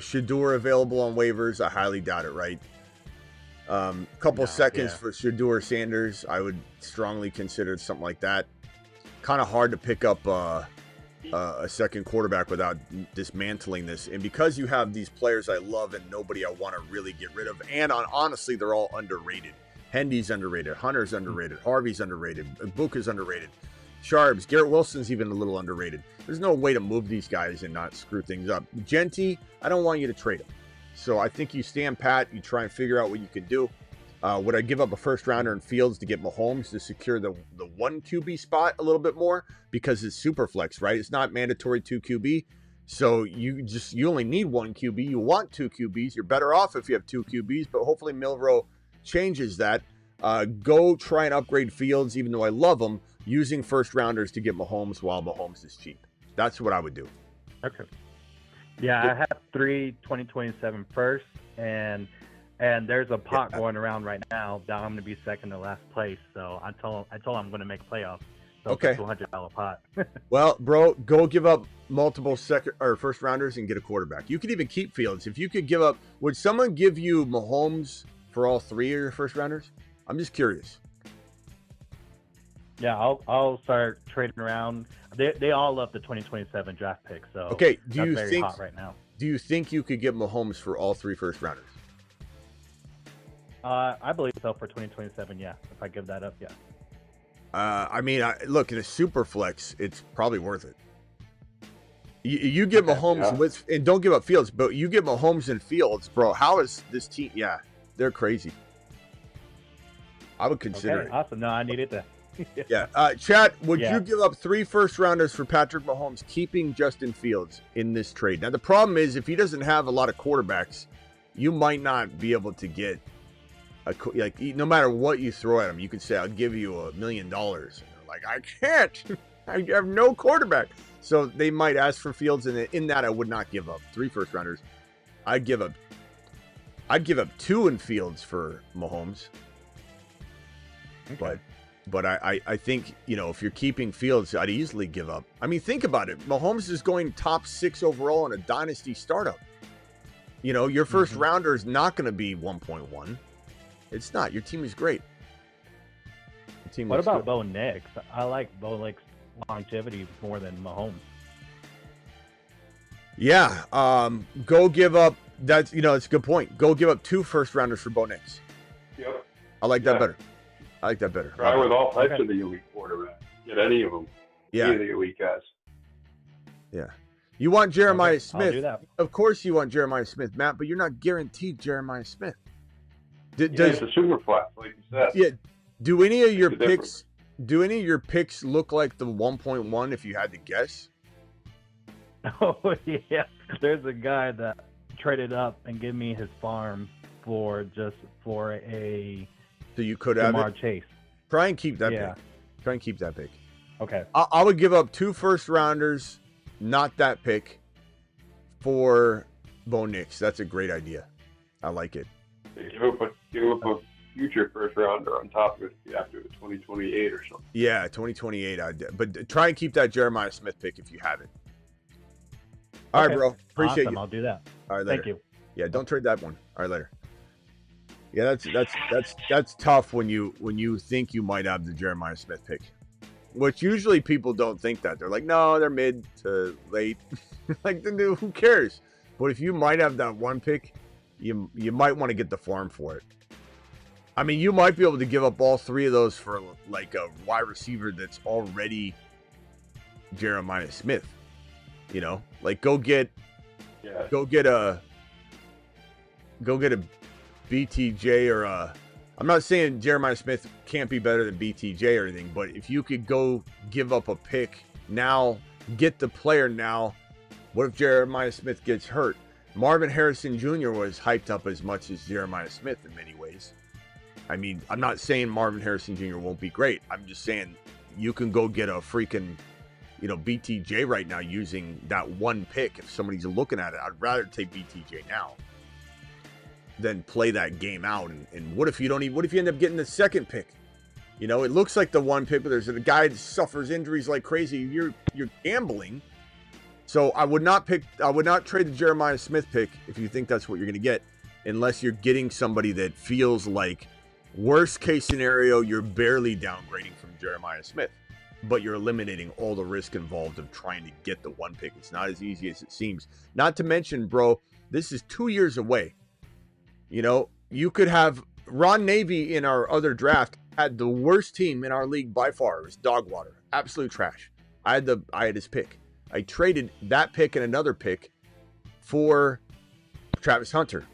Shador available on waivers. I highly doubt it, right? Couple seconds for Shador Sanders. I would strongly consider something like that. Kind of hard to pick up a second quarterback without dismantling this. And because you have these players I love and nobody I want to really get rid of, and honestly, they're all underrated. Hendy's underrated. Hunter's underrated. Harvey's underrated. Buka's underrated. Sharps. Garrett Wilson's even a little underrated. There's no way to move these guys and not screw things up. Jeanty, I don't want you to trade him. So I think you stand pat. You try and figure out what you can do. Would I give up a first rounder in Fields to get Mahomes to secure the 1 QB spot a little bit more? Because it's super flex, right? It's not mandatory 2 QB. So you only need 1 QB. You want 2 QBs. You're better off if you have 2 QBs, but hopefully Milroe changes that. Go try and upgrade Fields, even though I love him, using first rounders to get Mahomes while Mahomes is cheap. That's what I would do. Okay. Yeah, I have 3 2027 first, and there's a pot going around right now that I'm going to be second to last place. So I told him I'm going to make playoffs. So okay. It's a $200 pot. Well, bro, go give up multiple second or first rounders and get a quarterback. You could even keep Fields. If you could give up, would someone give you Mahomes for all 3 of your first rounders? I'm just curious. Yeah, I'll start trading around. They all love the 2027 draft pick. So okay, that's very hot right now. Do you think you could get Mahomes for all 3 first rounders? I believe so for 2027. Yeah, if I give that up, yeah. Look, in a super flex, it's probably worth it. You get Mahomes with, and don't give up Fields, but you get Mahomes and Fields, bro. How is this team? Yeah, they're crazy. I would consider it. Awesome. No, I needed that. Yeah. Chat, would you give up 3 first rounders for Patrick Mahomes, keeping Justin Fields in this trade? Now, the problem is if he doesn't have a lot of quarterbacks, you might not be able to get no matter what you throw at him. You could say, I'll give you $1 million. And they're like, I can't. I have no quarterback. So they might ask for Fields, and in that I would not give up 3 first rounders. I'd give up 2 in Fields for Mahomes. Okay. But I think, if you're keeping Fields, I'd easily give up. I mean, think about it. Mahomes is going top 6 overall in a dynasty startup. Your first rounder is not going to be 1.1. It's not. Your team is great. What about Bo Nix? I like Bo Nix longevity more than Mahomes. Yeah. Go give up. That's it's a good point. Go give up 2 first rounders for Bo Nix. Yep. I like that better. I like that better. Try with all types of the elite quarterbacks. Get any of them. Yeah. Any of the elite guys. Yeah. You want Jeremiah Okay, Smith. I'll do that. Of course you want Jeremiah Smith, Matt, but you're not guaranteed Jeremiah Smith. It's a super flex, like you said. Yeah. Do any of your Makes a difference. picks look like the 1.1 if you had to guess? Oh yeah, there's a guy that traded up and gave me his farm for a So you could have Jamar it. Chase. Try and keep that Yeah. pick. Try and keep that pick. Okay. I would give up 2 first-rounders, not that pick, for Bo Nix. That's a great idea. I like it. Give up a future first rounder on top of it after 2028 or something. Yeah, 2028. But try and keep that Jeremiah Smith pick if you have it. All right, bro. Appreciate Awesome. you. I'll do that. All right, later. Thank you. Yeah, don't trade that one. All right, later. Yeah, that's tough when you think you might have the Jeremiah Smith pick, which usually people don't think that. They're like, no, they're mid to late. Like, dude, who cares? But if you might have that one pick, you might want to get the farm for it. I mean, you might be able to give up all 3 of those for like a wide receiver that's already Jeremiah Smith. You know, like go get a BTJ or a. I'm not saying Jeremiah Smith can't be better than BTJ or anything, but if you could go give up a pick now, get the player now. What if Jeremiah Smith gets hurt? Marvin Harrison Jr. was hyped up as much as Jeremiah Smith in many ways. I mean, I'm not saying Marvin Harrison Jr. won't be great. I'm just saying you can go get a freaking, BTJ right now using that one pick. If somebody's looking at it, I'd rather take BTJ now than play that game out. And what if you end up getting the second pick? It looks like the one pick, but there's a guy that suffers injuries like crazy. You're gambling. So I would not trade the Jeremiah Smith pick if you think that's what you're going to get, unless you're getting somebody that feels like worst case scenario, you're barely downgrading from Jeremiah Smith, but you're eliminating all the risk involved of trying to get the one pick. It's not as easy as it seems. Not to mention, bro, this is 2 years away. You could have Ron Navy in our other draft had the worst team in our league by far. It was dog water, absolute trash. I had his pick. I traded that pick and another pick for Travis Hunter.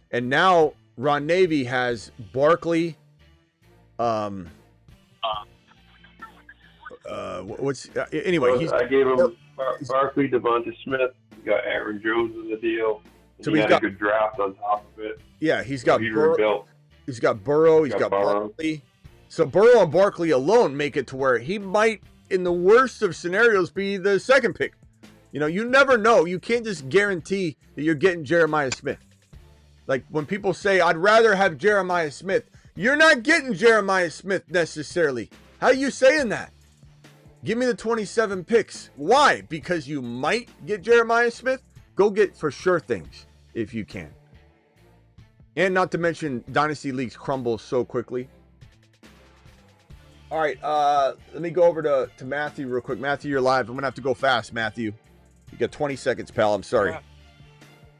And now Ron Navy has Barkley. Anyway, I gave him Barkley, Devonta Smith. He got Aaron Jones in the deal. So he he's had got a good draft on top of it. Yeah, he's got He's Burrow. rebuilt. He's got Burrow. He's got Burrow. Barkley. So Burrow and Barkley alone make it to where he might, in the worst of scenarios, be the second pick. You never know. You can't just guarantee that you're getting Jeremiah Smith. Like when people say, I'd rather have Jeremiah Smith, you're not getting Jeremiah Smith necessarily. How are you saying that? Give me the 27 picks. Why? Because you might get Jeremiah Smith? Go get for sure things if you can. And not to mention, Dynasty Leagues crumble so quickly. All right, let me go over to Matthew real quick. Matthew, you're live. I'm going to have to go fast, Matthew. You got 20 seconds, pal. I'm sorry.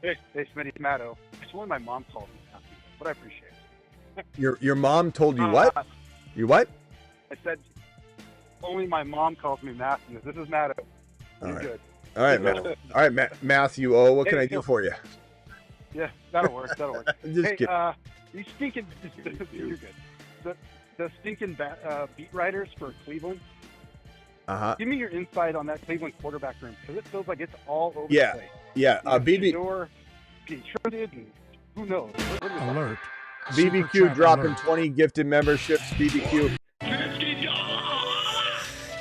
Hey, Smitty, Matto. It's only my mom called me Matthew, but I appreciate it. Your mom told you what? You what? I said, only my mom calls me Matthew. This is Matto. All right. Good. All right, Matt. All right, Matthew. Oh, what can I do for you? Yeah, that'll work. Just hey, kidding. these stinking, you're good. The stinking beat writers for Cleveland. Give me your insight on that Cleveland quarterback room, because it feels like it's all over the place. Yeah. BB Shador being traded, and who knows? Alert. BBQ dropping 20 gifted memberships. BBQ.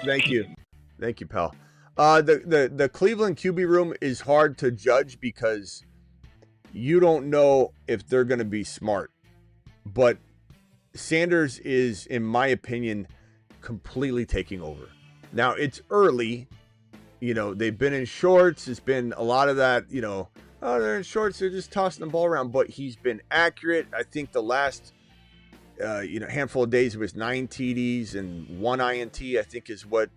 Thank you, pal. The Cleveland QB room is hard to judge because you don't know if they're going to be smart. But Sanders is, in my opinion, completely taking over. Now, it's early. They've been in shorts. It's been a lot of that, they're in shorts. They're just tossing the ball around. But he's been accurate. I think the last, handful of days it was 9 TDs and 1 INT, I think is what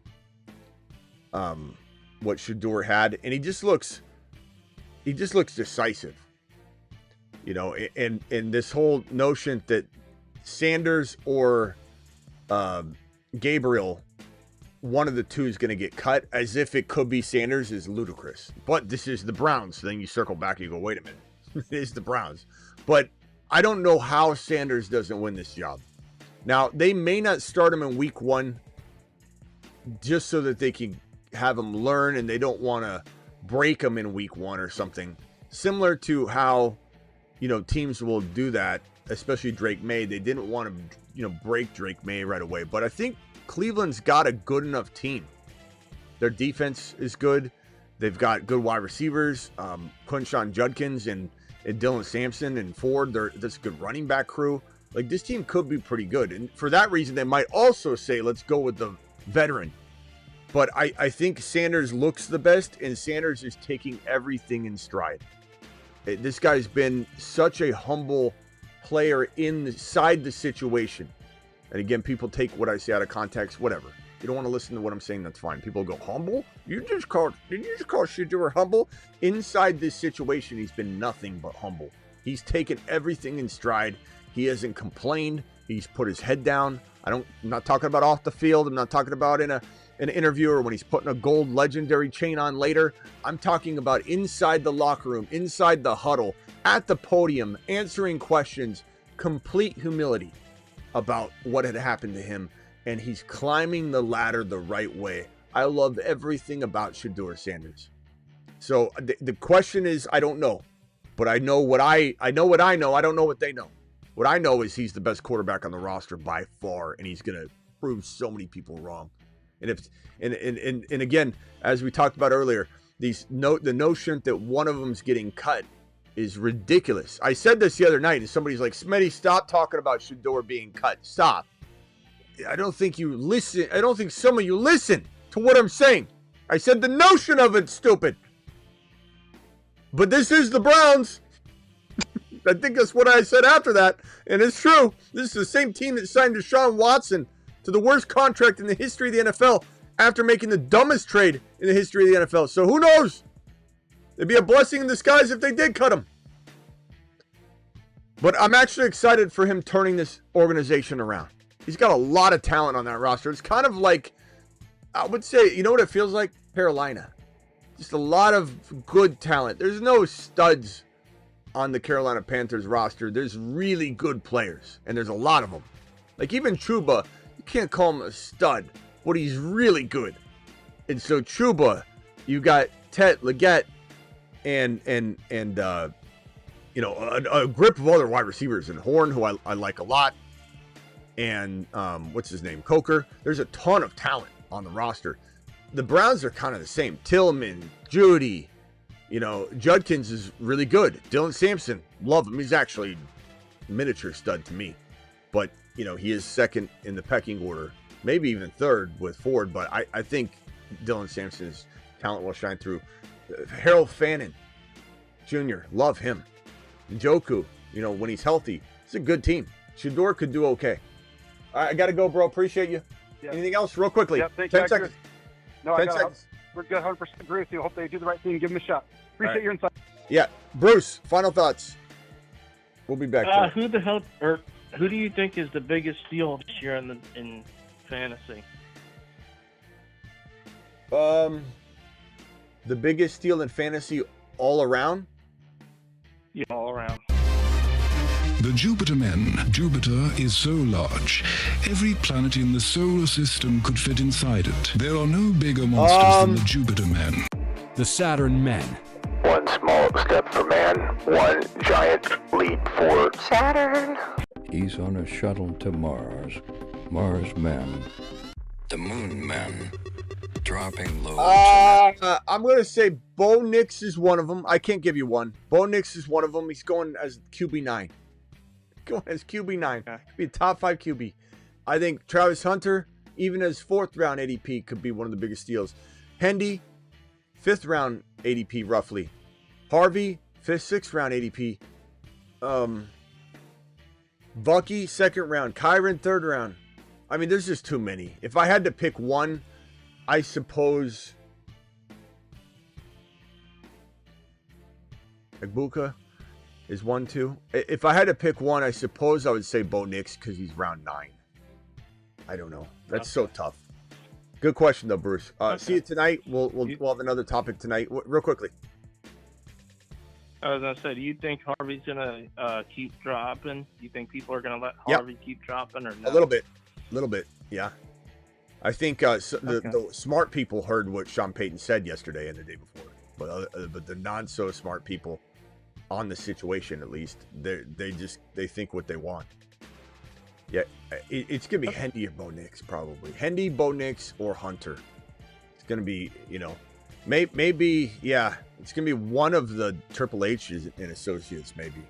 Shador had. And he just looks decisive. And this whole notion that Sanders or Gabriel one of the two is going to get cut, as if it could be Sanders, is ludicrous. But this is the Browns. So then you circle back and you go, wait a minute. It is the Browns. But I don't know how Sanders doesn't win this job. Now, they may not start him in week 1 just so that they can have him learn, and they don't want to break him in week 1 or something. Similar to how, teams will do that, especially Drake May. They didn't want to, break Drake May right away. But I think Cleveland's got a good enough team. Their defense is good. They've got good wide receivers, Quinshon Judkins and Dylan Sampson and Ford. That's a good running back crew. Like, this team could be pretty good. And for that reason, they might also say, let's go with the veteran. But I think Sanders looks the best, and Sanders is taking everything in stride. This guy's been such a humble player inside the situation. And again, people take what I say out of context, whatever. You don't want to listen to what I'm saying, that's fine. People go, humble? Did you just call Shedeur humble? Inside this situation, he's been nothing but humble. He's taken everything in stride. He hasn't complained. He's put his head down. I'm not talking about off the field. I'm not talking about in an interview or when he's putting a gold legendary chain on later. I'm talking about inside the locker room, inside the huddle, at the podium, answering questions, complete humility about what had happened to him. And he's climbing the ladder the right way. I love everything about Shedeur Sanders. So the question is, I don't know. But I know what I know. I don't know what they know. What I know is he's the best quarterback on the roster by far, and he's going to prove so many people wrong. And again, as we talked about earlier, the notion that one of them's getting cut is ridiculous. I said this the other night, and somebody's like, Smitty, stop talking about Shedeur being cut. Stop. I don't think you listen. I don't think some of you listen to what I'm saying. I said the notion of it's stupid. But this is the Browns. I think that's what I said after that, and it's true. This is the same team that signed Deshaun Watson to the worst contract in the history of the NFL after making the dumbest trade in the history of the NFL. So who knows? It'd be a blessing in disguise if they did cut him. But I'm actually excited for him turning this organization around. He's got a lot of talent on that roster. It's kind of like, I would say, you know what it feels like? Carolina. Just a lot of good talent. There's no studs on the Carolina Panthers roster. There's really good players, and there's a lot of them. Like even Chuba, you can't call him a stud, but he's really good. And so Chuba, you got Tet, Leggett, and a grip of other wide receivers, and Horn, who I like a lot, and what's his name, Coker. There's a ton of talent on the roster. The Browns are kind of the same. Tillman, Judy, Judkins is really good. Dylan Sampson, love him. He's actually a miniature stud to me. But, he is second in the pecking order. Maybe even third with Ford. But I think Dylan Sampson's talent will shine through. Harold Fannin Jr., love him. Njoku, when he's healthy, it's a good team. Shedeur could do okay. All right, I got to go, bro. Appreciate you. Yeah. Anything else real quickly? Yeah, thanks, 10 seconds. No, 10 seconds. We're good. 100% agree with you. Hope they do the right thing and give them a shot. Appreciate your insight. Yeah. Bruce, final thoughts. We'll be back. Who do you think is the biggest steal this year in fantasy? The biggest steal in fantasy all around? Yeah, all around. The Jupiter Men. Jupiter is so large, every planet in the solar system could fit inside it. There are no bigger monsters than the Jupiter Men. The Saturn Men. One small step for man, one giant leap for Saturn. He's on a shuttle to Mars. Mars Men. The Moon Men. Dropping loads. I'm going to say Bo Nix is one of them. I can't give you one. Bo Nix is one of them. He's going as QB9. Going as QB9. Could be a top 5 QB. I think Travis Hunter, even as 4th round ADP, could be one of the biggest steals. Hendy, 5th round ADP roughly. Harvey, 5th, 6th round ADP. Bucky, 2nd round. Kyron, 3rd round. I mean, there's just too many. If I had to pick one, I suppose Egbuka is 1, 2. If I had to pick one, I suppose I would say Bo Nix because he's round 9. I don't know. That's so tough. Good question, though, Bruce. See you tonight. We'll have another topic tonight. Real quickly. I was gonna say, do you think Harvey's gonna keep dropping? Do you think people are gonna let Harvey keep dropping, or no? A little bit, yeah. I think the smart people heard what Sean Payton said yesterday and the day before, but the not so smart people on the situation, at least, they think what they want. Yeah, it's gonna be Hendy or Bo Nix, probably Hendy, Bo Nix, or Hunter. It's gonna be, maybe, yeah. It's going to be one of the Triple H's and Associates, maybe.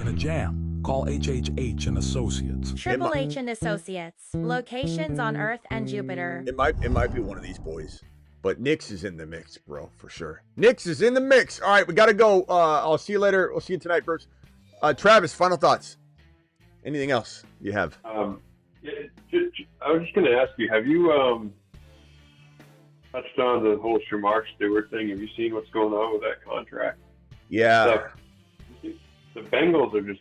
In a jam, call HHH and Associates. Triple H and Associates. Locations on Earth and Jupiter. It might be one of these boys. But Nix is in the mix, bro, for sure. Nix is in the mix. All right, we got to go. I'll see you later. We'll see you tonight, Bruce. Travis, final thoughts. Anything else you have? I was just going to ask you, have you... touched on the whole Shamar Stewart thing. Have you seen what's going on with that contract? Yeah. The Bengals are just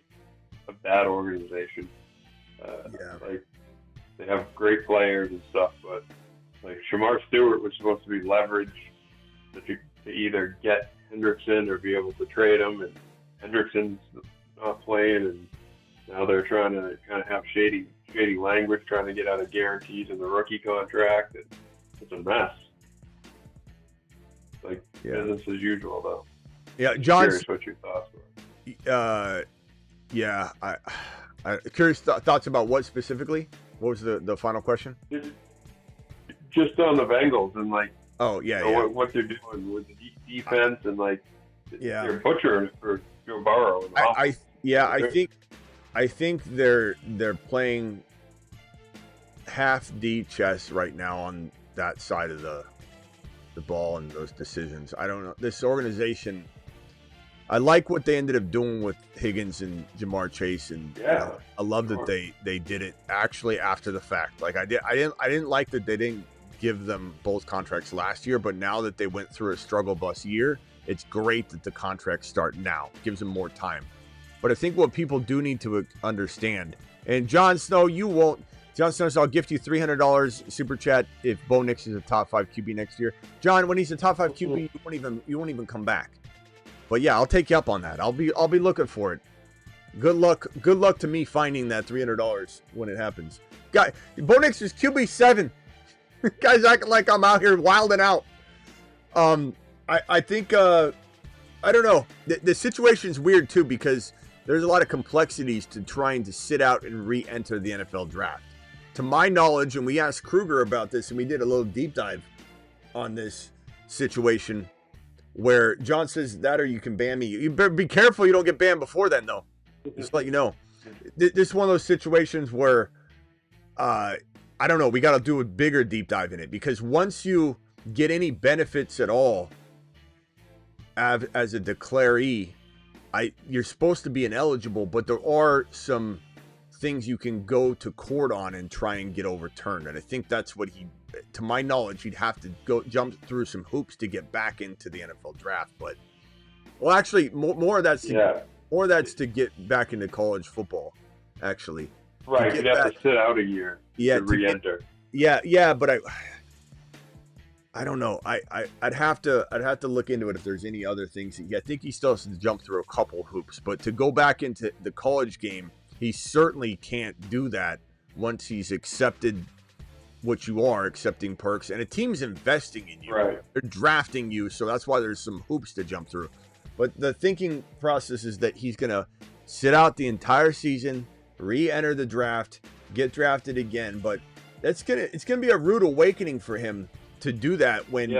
a bad organization. Like, they have great players and stuff, but like Shamar Stewart was supposed to be leverage to either get Hendrickson or be able to trade him, and Hendrickson's not playing, and now they're trying to kind of have shady language, trying to get out of guarantees in the rookie contract. And it's a mess. Like business as usual, though. Yeah, John. Curious what your thoughts were. Yeah, I curious thoughts about what specifically. What was the final question? Just on the Bengals and like. Oh yeah, what they're doing with the defense and like. Yeah. They're butchering it for Joe Burrow. I think they're playing half D chess right now on that side of the ball and those decisions. I don't know. This organization, I like what they ended up doing with Higgins and Jamar Chase, and I love that they did it actually after the fact. Like I didn't like that they didn't give them both contracts last year, but now that they went through a struggle bus year, it's great that the contracts start now. It gives them more time. But I think what people do need to understand, and Jon Snow, Jon Snow says, I'll gift you $300 super chat if Bo Nix is a top 5 QB next year. John, when he's a top 5 QB, you won't even come back. But yeah, I'll take you up on that. I'll be looking for it. Good luck to me finding that $300 when it happens. Guy, Bo Nix is QB 7. Guys acting like I'm out here wilding out. I think I don't know. The situation's weird too, because there's a lot of complexities to trying to sit out and re-enter the NFL draft. To my knowledge, and we asked Kruger about this, and we did a little deep dive on this situation where John says that or you can ban me. You better be careful you don't get banned before then, though. Just to let you know. This is one of those situations where, I don't know, we got to do a bigger deep dive in it, because once you get any benefits at all as a declaree, you're supposed to be ineligible, but there are some things you can go to court on and try and get overturned. And I think that's what to my knowledge, he'd have to go jump through some hoops to get back into the NFL draft. But, well, actually, more of that's to get back into college football, actually. Right, you'd have to sit out a year to re-enter. But I don't know. I'd have to look into it if there's any other things. I think he still has to jump through a couple hoops. But to go back into the college game, he certainly can't do that once he's accepted what you are, accepting perks. And a team's investing in you. Right. They're drafting you, so that's why there's some hoops to jump through. But the thinking process is that he's going to sit out the entire season, re-enter the draft, get drafted again. But it's gonna be a rude awakening for him to do that when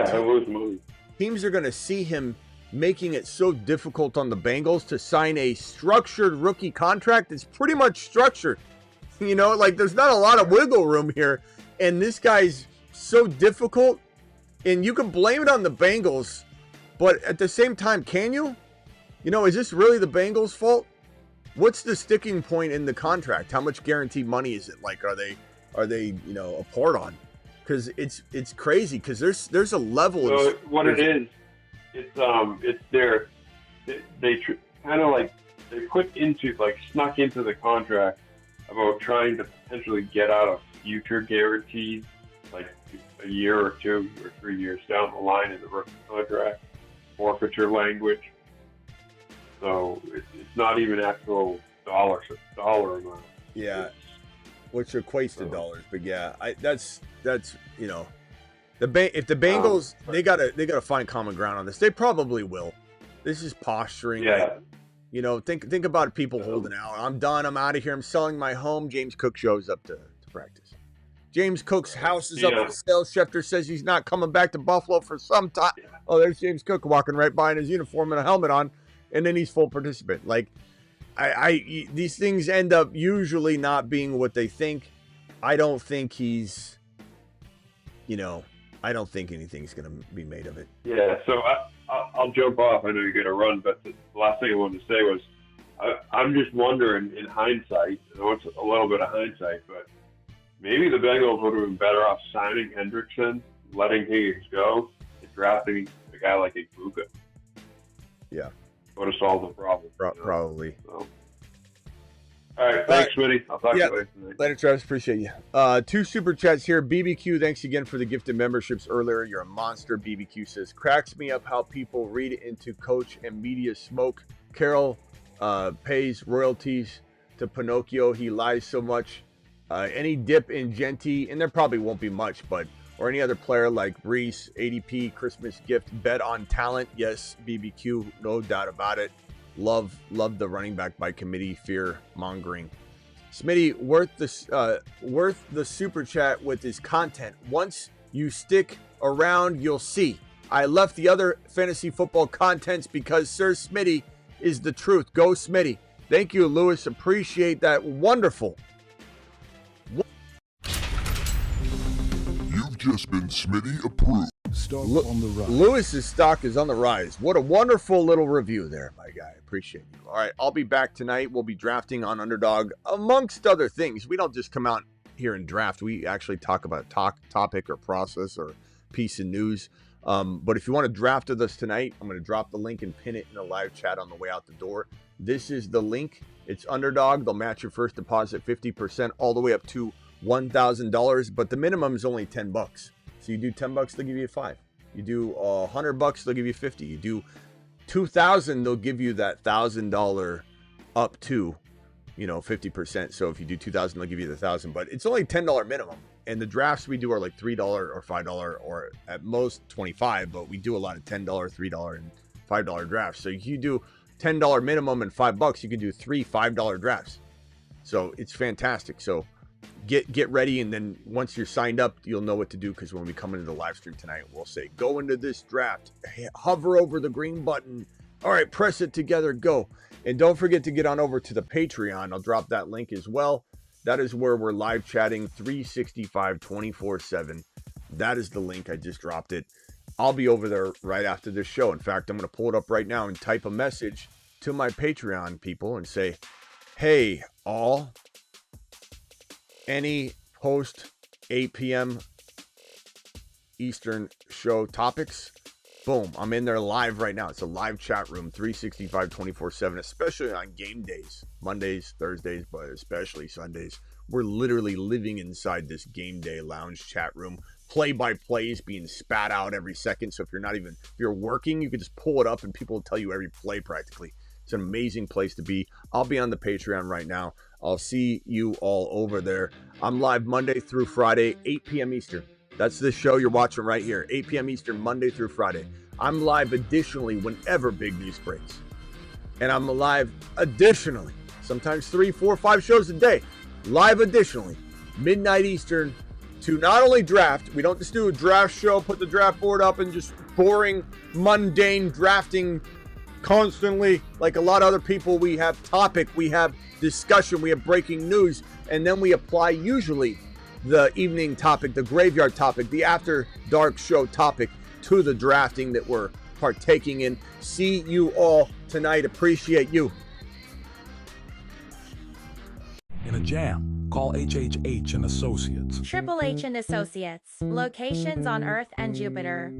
teams are going to see him making it so difficult on the Bengals to sign a structured rookie contract. It's pretty much structured. Like there's not a lot of wiggle room here. And this guy's so difficult. And you can blame it on the Bengals. But at the same time, can you? Is this really the Bengals' fault? What's the sticking point in the contract? How much guaranteed money is it? Like, are they apart on? Because it's crazy. Because there's a level. So what it is, it's their they kind of like they snuck into the contract about trying to potentially get out of future guarantees, like a year or 2 or 3 years down the line in the rookie contract, forfeiture language. So it's not even actual dollars, it's dollar amount. Yeah, which equates to dollars. But yeah, that's you know, if the Bengals they gotta find common ground on this. They probably will. This is posturing. Yeah. Like, you know, think about people holding out. I'm done. I'm out of here. I'm selling my home. James Cook shows up to practice. James Cook's house is up for sale. Schefter says he's not coming back to Buffalo for some time. Oh, there's James Cook walking right by in his uniform and a helmet on, and then he's full participant. Like, these things end up usually not being what they think. I don't think he's, you know, I don't think anything's going to be made of it. Yeah, so I'll jump off. I know you're going to run, but the last thing I wanted to say was I'm just wondering, in hindsight, I know it's a little bit of hindsight, but maybe the Bengals would have been better off signing Hendrickson, letting Higgins go, and drafting a guy like Ibuka. Yeah. Would have solved the problem. Probably. So. All right, thanks, Smitty. I'll talk to you later tonight. Later, Travis. Appreciate you. 2 super chats here. BBQ, thanks again for the gifted memberships earlier. You're a monster. BBQ says, cracks me up how people read into coach and media smoke. Carroll pays royalties to Pinocchio. He lies so much. Any dip in Jeanty, and there probably won't be much, but or any other player like Breece, ADP, Christmas gift, bet on talent. Yes, BBQ, no doubt about it. Love the running back by committee, fear mongering. Smitty, worth the super chat with his content. Once you stick around, you'll see. I left the other fantasy football contents because Sir Smitty is the truth. Go Smitty. Thank you, Lewis. Appreciate that. Wonderful. You've just been Smitty approved. Stock on the rise. Lewis's stock is on the rise. What a wonderful little review there, my guy. Appreciate you. All right, I'll be back tonight. We'll be drafting on Underdog, amongst other things. We don't just come out here and draft. We actually talk about topic or process or piece of news. But if you want to draft with us tonight, I'm going to drop the link and pin it in the live chat on the way out the door. This is the link. It's Underdog. They'll match your first deposit 50% all the way up to $1,000, but the minimum is only $10. So you do $10, they'll give you 5. You do $100, they'll give you 50. You do 2,000, they'll give you that $1,000 up to, 50%. So if you do 2,000, they'll give you the 1,000. But it's only $10 minimum, and the drafts we do are like $3 or $5 or at most $25. But we do a lot of $10, $3, and $5 drafts. So you do $10 minimum and $5, you can do 3 $5 drafts. So it's fantastic. So get ready, and then once you're signed up, you'll know what to do, because when we come into the live stream tonight, we'll say, go into this draft, hover over the green button. All right, press it together, go. And don't forget to get on over to the Patreon. I'll drop that link as well. That is where we're live chatting 365 24/7. That is the link. I just dropped it. I'll be over there right after this show. In fact, I'm going to pull it up right now and type a message to my Patreon people and say, hey, all, any post 8 p.m. Eastern show topics, boom, I'm in there live right now. It's a live chat room, 365 24/7, especially on game days, Mondays, Thursdays, but especially Sundays. We're literally living inside this game day lounge chat room. Play-by-play is being spat out every second. So if you're working, you can just pull it up and people will tell you every play practically. It's an amazing place to be. I'll be on the Patreon right now. I'll see you all over there. I'm live Monday through Friday, 8 p.m. Eastern. That's the show you're watching right here, 8 p.m. Eastern, Monday through Friday. I'm live additionally whenever big news breaks. And I'm live additionally, sometimes 3, 4, 5 shows a day. Live additionally, midnight Eastern, to not only draft. We don't just do a draft show, put the draft board up and just boring, mundane drafting constantly like a lot of other people. We have topic, we have discussion, we have breaking news, and then we apply usually the evening topic, the graveyard topic, the after dark show topic to the drafting that we're partaking in. See you all tonight. Appreciate you. In a jam, call HHH and Associates. Triple H and Associates. Locations on Earth and Jupiter.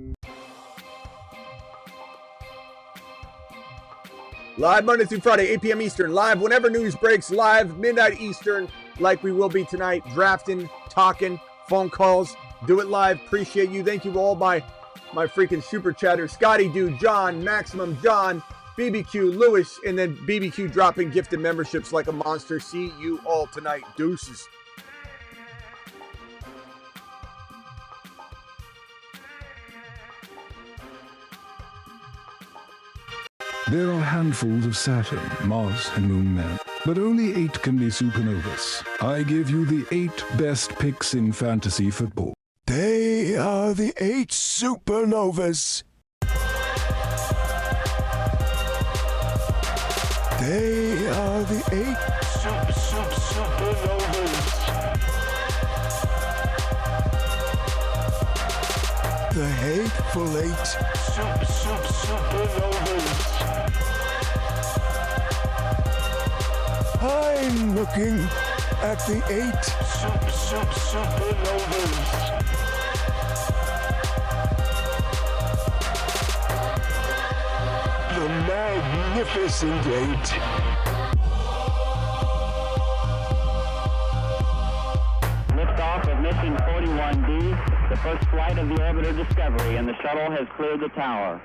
Live Monday through Friday, 8 p.m. Eastern. Live whenever news breaks. Live midnight Eastern, like we will be tonight. Drafting, talking, phone calls, Do it live. Appreciate you. Thank you all my freaking super chatters. ScottyD, John, Maximum, John, BBQ, Lewis, and then BBQ dropping gifted memberships like a monster. See you all tonight. Deuces. There are handfuls of Saturn, Mars, and Moon men, but only 8 can be supernovas. I give you the 8 best picks in fantasy football. They are the 8 supernovas. They are the 8 supernovas. The hateful 8 supernovas. I'm looking at the 8 supernovas. The magnificent 8. Liftoff of mission 41D, the first flight of the orbiter Discovery, and the shuttle has cleared the tower.